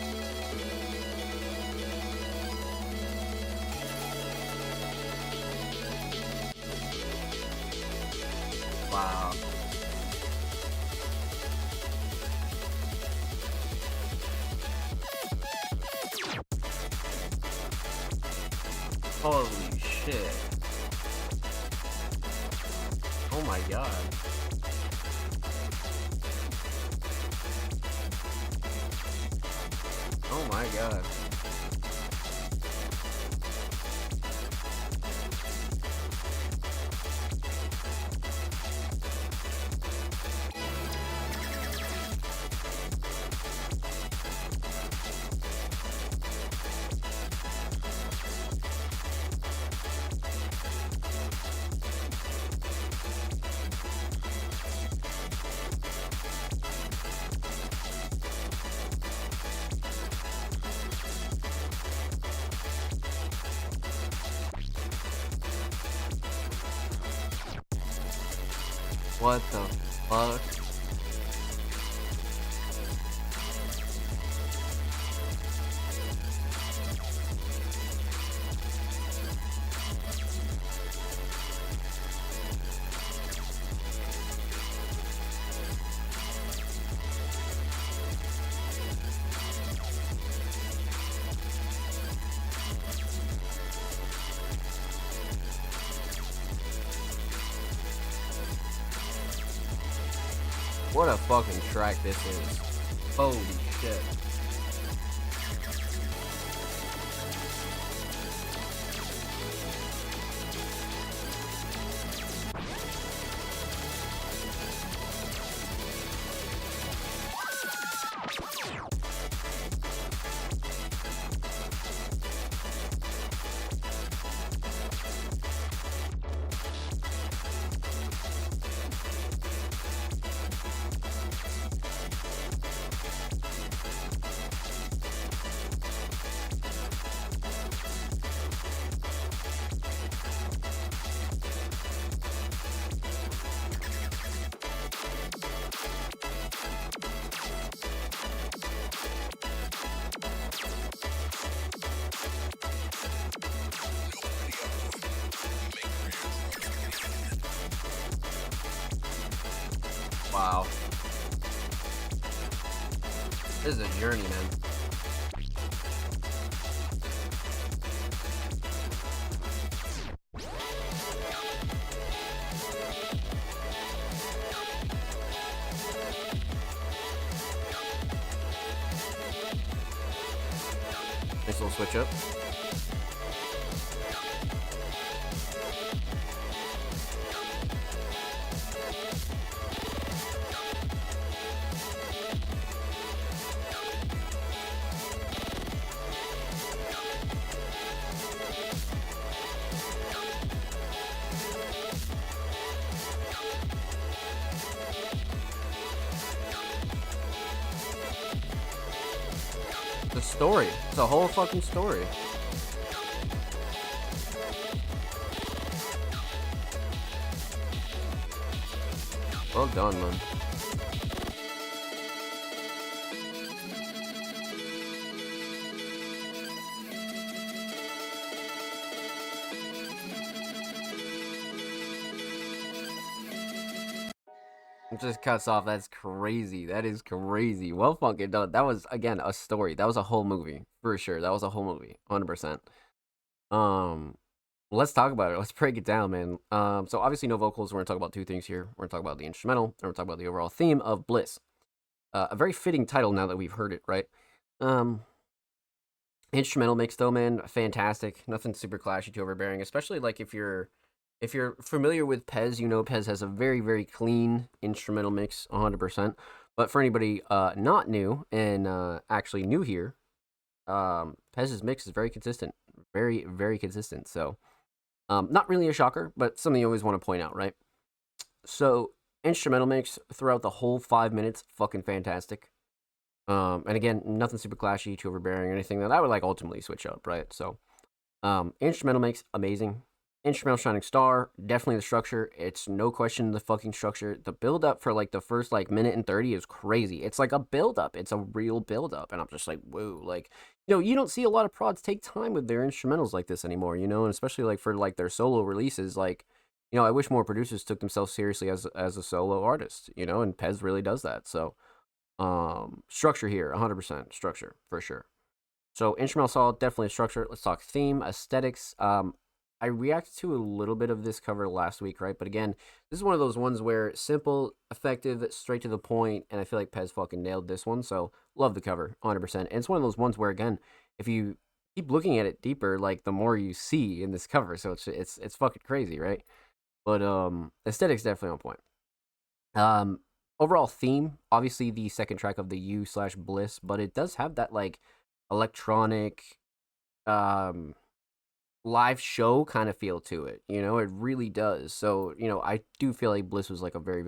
Wow. Holy shit. Oh my god. Oh my god. What the fuck? What a fucking track this is. Holy shit. Wow. This is a journey, man. Nice little switch up. The story. It's a whole fucking story. Well done, man. It just cuts off. That's crazy. That is crazy. Well fucking done. That was, again, a story. That was a whole movie for sure. That was a whole movie, 100%. Let's talk about it. Let's break it down, man. So obviously no vocals. We're gonna talk about two things here. We're gonna talk about the instrumental, and we're gonna talk about the overall theme of Bliss. A very fitting title now that we've heard it, right? Instrumental mix though, man, fantastic. Nothing super clashy, too overbearing, especially like if you're familiar with Pez, you know Pez has a very, very clean instrumental mix, 100%. But for anybody not new and actually new here, Pez's mix is very consistent. Very, very consistent. So, not really a shocker, but something you always want to point out, right? So, instrumental mix throughout the whole 5 minutes, fucking fantastic. And again, nothing super clashy, too overbearing, or anything that I would like ultimately switch up, right? So, instrumental mix, amazing. Instrumental shining star, definitely the structure. It's no question the fucking structure. The build up for like the first like minute and 30 is crazy. It's like a build up. It's a real build up, and I'm just like, whoa, like, you know, you don't see a lot of prods take time with their instrumentals like this anymore, you know, and especially like for like their solo releases, like, you know, I wish more producers took themselves seriously as a solo artist, you know, and Pez really does that. So, structure here, 100% structure for sure. So instrumental solid, definitely a structure. Let's talk theme, aesthetics. I reacted to a little bit of this cover last week, right? But again, this is one of those ones where simple, effective, straight to the point, and I feel like Pez fucking nailed this one. So love the cover, 100%. And it's one of those ones where, again, if you keep looking at it deeper, like the more you see in this cover, so it's fucking crazy, right? But aesthetics definitely on point. Overall theme, obviously the second track of the U/Bliss, but it does have that like electronic live show kind of feel to it, you know. It really does. So, you know, I do feel like Bliss was like a very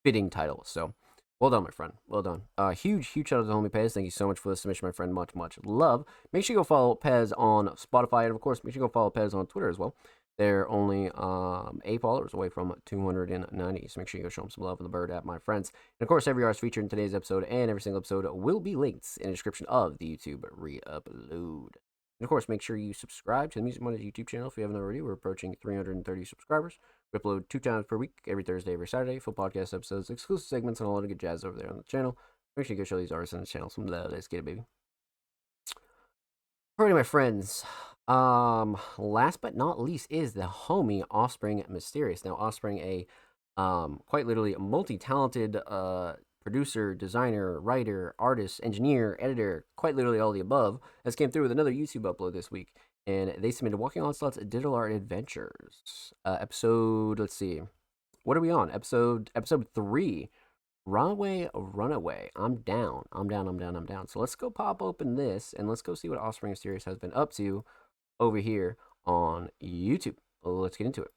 fitting title. So well done, my friend. Well done. Huge shout out to homie Pez. Thank you so much for the submission, my friend. Much love. Make sure you go follow Pez on Spotify, and of course make sure you go follow Pez on Twitter as well. They're only 8 followers away from 290, so make sure you go show them some love in the bird app, my friends. And of course, every artist featured in today's episode and every single episode will be linked in the description of the YouTube re-upload. And of course, make sure you subscribe to the Music Mondays YouTube channel if you haven't already. We're approaching 330 subscribers. We upload 2 times per week, every Thursday, every Saturday, full podcast episodes, exclusive segments, and a lot of good jazz over there on the channel. Make sure you go show these artists on the channel some love. Let's get it, baby. Alrighty, my friends. Last but not least is the homie Offspring Mysterious. Now, Offspring, a quite literally multi-talented producer, designer, writer, artist, engineer, editor, quite literally all the above, has came through with another YouTube upload this week, and they submitted Walking Onslaught's Digital Art Adventures episode. Let's see, what are we on? Episode 3. Runaway. I'm down. So let's go pop open this and let's go see what Offspring Mysterious has been up to over here on YouTube. Let's get into it.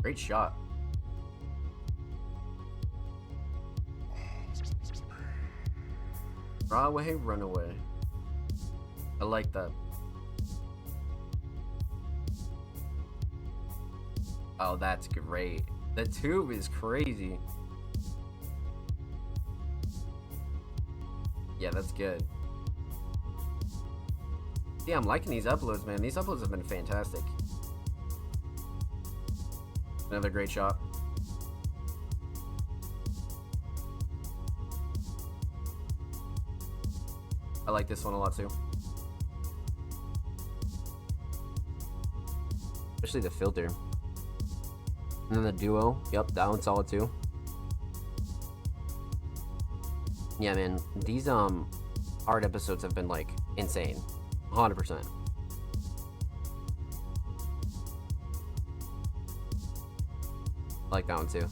Great shot. Runaway. I like that. Oh, that's great. The tube is crazy. Yeah, that's good. Yeah, I'm liking these uploads, man. These uploads have been fantastic. Another great shot. I like this one a lot too. Especially the filter. And then the duo. Yep, that one's solid too. Yeah, man. These art episodes have been like insane. 100%. I like that one too.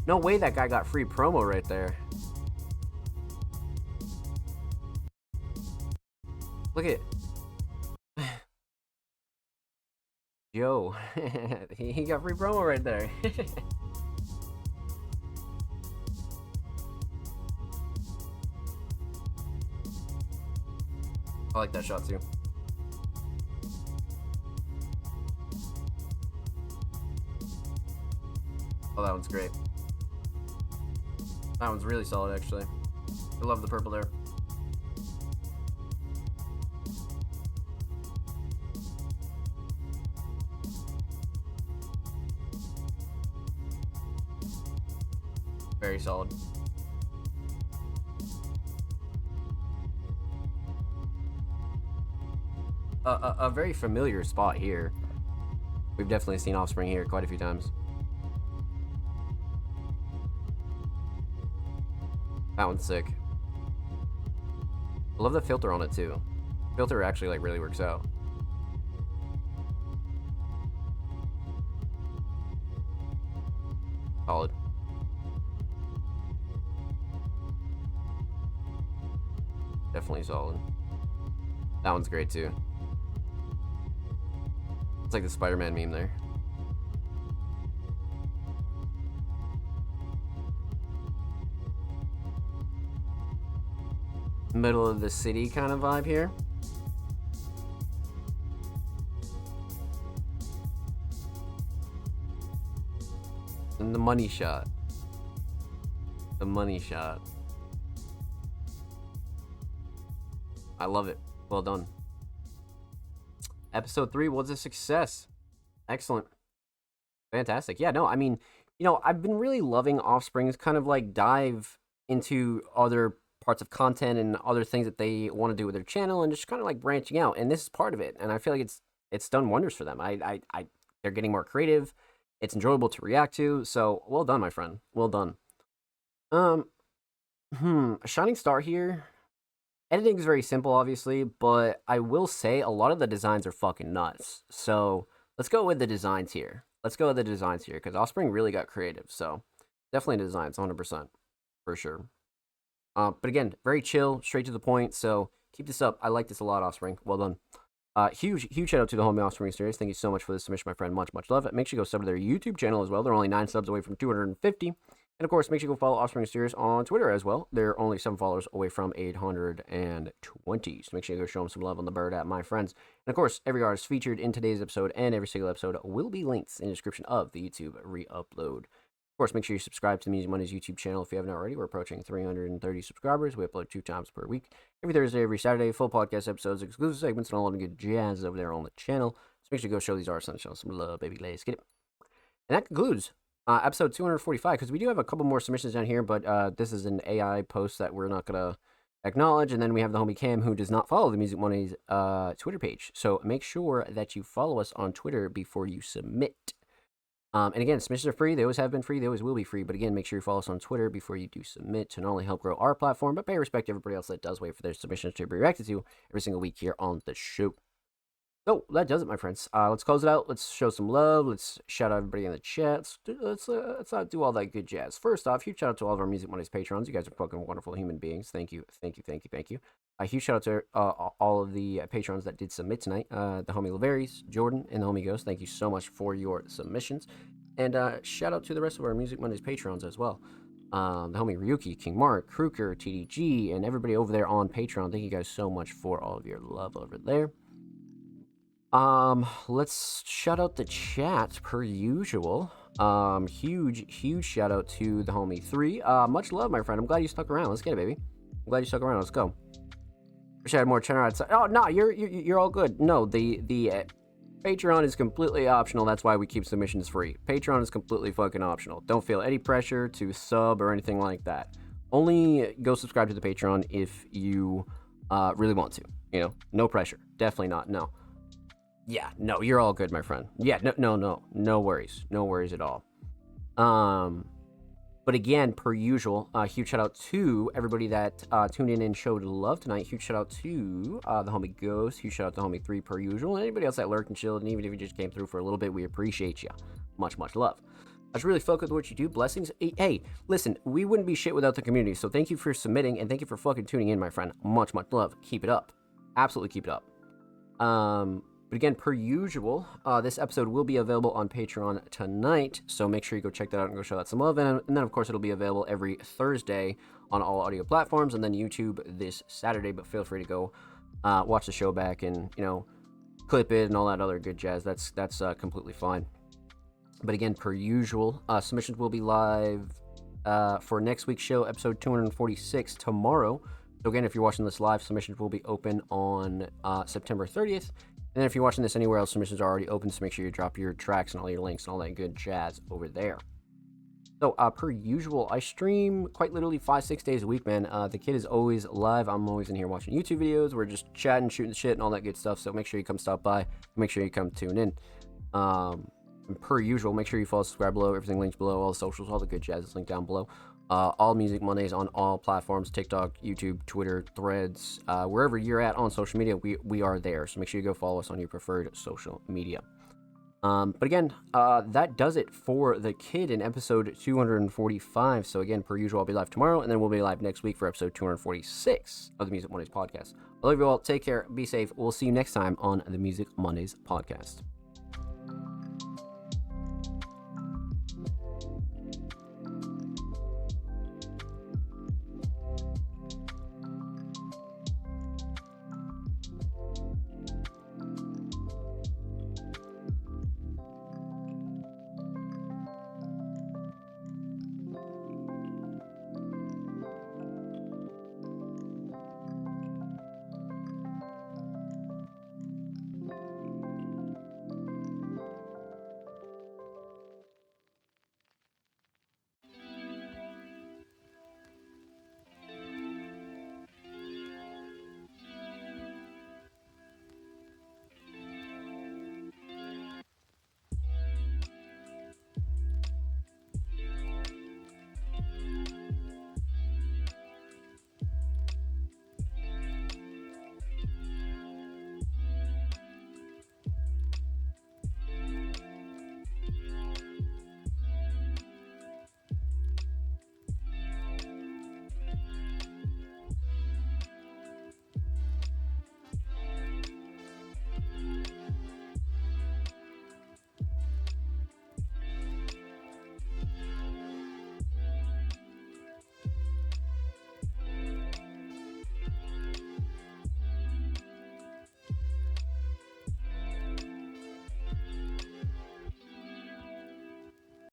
No way that guy got free promo right there. Look at Joe. He got free promo right there. I like that shot too. Oh, that one's great. That one's really solid, actually. I love the purple there. Very solid. A very familiar spot here. We've definitely seen Offspring here quite a few times. That one's sick. I love the filter on it too. Filter actually like really works out. Solid. Definitely solid. That one's great too. It's like the Spider-Man meme there. Middle of the city kind of vibe here. And the money shot. The money shot. I love it. Well done. Episode 3 was a success. Excellent. Fantastic. Yeah, no, I mean, I've been really loving Offspring's kind of like dive into other parts of content and other things that they want to do with their channel and just kind of like branching out. And this is part of it. And I feel like it's done wonders for them. They're getting more creative. It's enjoyable to react to. So well done, my friend. Well done. A shining star here. Editing is very simple, obviously, but I will say a lot of the designs are fucking nuts. So let's go with the designs here. Because Offspring really got creative. So definitely designs, 100%, for sure. But again, very chill, straight to the point. So keep this up. I like this a lot, Offspring. Well done. Huge shout out to the homie Offspring Series. Thank you so much for this submission, my friend. Much love. Make sure you go sub to their YouTube channel as well. They're only 9 subs away from 250. And of course, make sure you go follow Offspring Series on Twitter as well. They're only 7 followers away from 820. So make sure you go show them some love on the bird at my friends. And of course, every artist featured in today's episode and every single episode will be linked in the description of the YouTube re-upload. Of course, make sure you subscribe to the Music Mondays YouTube channel if you haven't already. We're approaching 330 subscribers. We upload 2 times per week. Every Thursday, every Saturday, full podcast episodes, exclusive segments, and all the good jazz over there on the channel. So make sure you go show these artists and show some love, baby. Let's get it. And that concludes episode 245, because we do have a couple more submissions down here, but this is an AI post that we're not going to acknowledge. And then we have the homie Cam, who does not follow the Music Mondays Twitter page. So make sure that you follow us on Twitter before you submit. And again, submissions are free. They always have been free. They always will be free. But again, make sure you follow us on Twitter before you do submit to not only help grow our platform, but pay respect to everybody else that does wait for their submissions to be reacted to every single week here on the show. So that does it, my friends. Let's close it out. Let's show some love. Let's shout out everybody in the chat. Let's do all that good jazz. First off, huge shout out to all of our Music Mondays patrons. You guys are fucking wonderful human beings. Thank you. A huge shout out to all of the patrons that did submit tonight. The homie Laveris, Jordan, and the homie Ghost. Thank you so much for your submissions. And shout out to the rest of our Music Mondays patrons as well. The homie Ryuki, King Mark, Kruger, TDG, and everybody over there on Patreon. Thank you guys so much for all of your love over there. Let's shout out the chat per usual. Huge shout out to the homie 3. Much love, my friend. I'm glad you stuck around. Let's get it, baby. I'm glad you stuck around. Let's go. Wish I had more channel outside. Oh no, you're all good. No, the Patreon is completely optional. That's why we keep submissions free. Patreon is completely fucking optional. Don't feel any pressure to sub or anything like that. Only go subscribe to the Patreon if you really want to. No pressure. Definitely not. No. Yeah, no, you're all good, my friend. Yeah, no worries. No worries at all. But again, per usual, huge shout out to everybody that tuned in and showed love tonight. Huge shout out to the homie Ghost. Huge shout out to homie 3 per usual. And anybody else that lurked and chilled, and even if you just came through for a little bit, we appreciate you. Much love. I just really focus on what you do. Blessings. Hey, listen, we wouldn't be shit without the community. So thank you for submitting, and thank you for fucking tuning in, my friend. Much love. Keep it up. Absolutely keep it up. But again, per usual, this episode will be available on Patreon tonight, so make sure you go check that out and go show that some love. And then, of course, it'll be available every Thursday on all audio platforms, and then YouTube this Saturday. But feel free to go watch the show back and, clip it and all that other good jazz. That's completely fine. But again, per usual, submissions will be live for next week's show, episode 246, tomorrow. So again, if you're watching this live, submissions will be open on September 30th. And then if you're watching this anywhere else, submissions are already open, so make sure you drop your tracks and all your links and all that good jazz over there. So, per usual, I stream quite literally 5-6 days a week, man. The kid is always live. I'm always in here watching YouTube videos. We're just chatting, shooting the shit, and all that good stuff. So make sure you come stop by. Make sure you come tune in. And per usual, make sure you follow, subscribe below. Everything linked below. All the socials, all the good jazz is linked down below. All Music Mondays on all platforms, TikTok, YouTube, Twitter, Threads, wherever you're at on social media, we are there. So make sure you go follow us on your preferred social media. But again, that does it for The Kid in episode 245. So again, per usual, I'll be live tomorrow, and then we'll be live next week for episode 246 of the Music Mondays podcast. I love you all. Take care. Be safe. We'll see you next time on the Music Mondays podcast.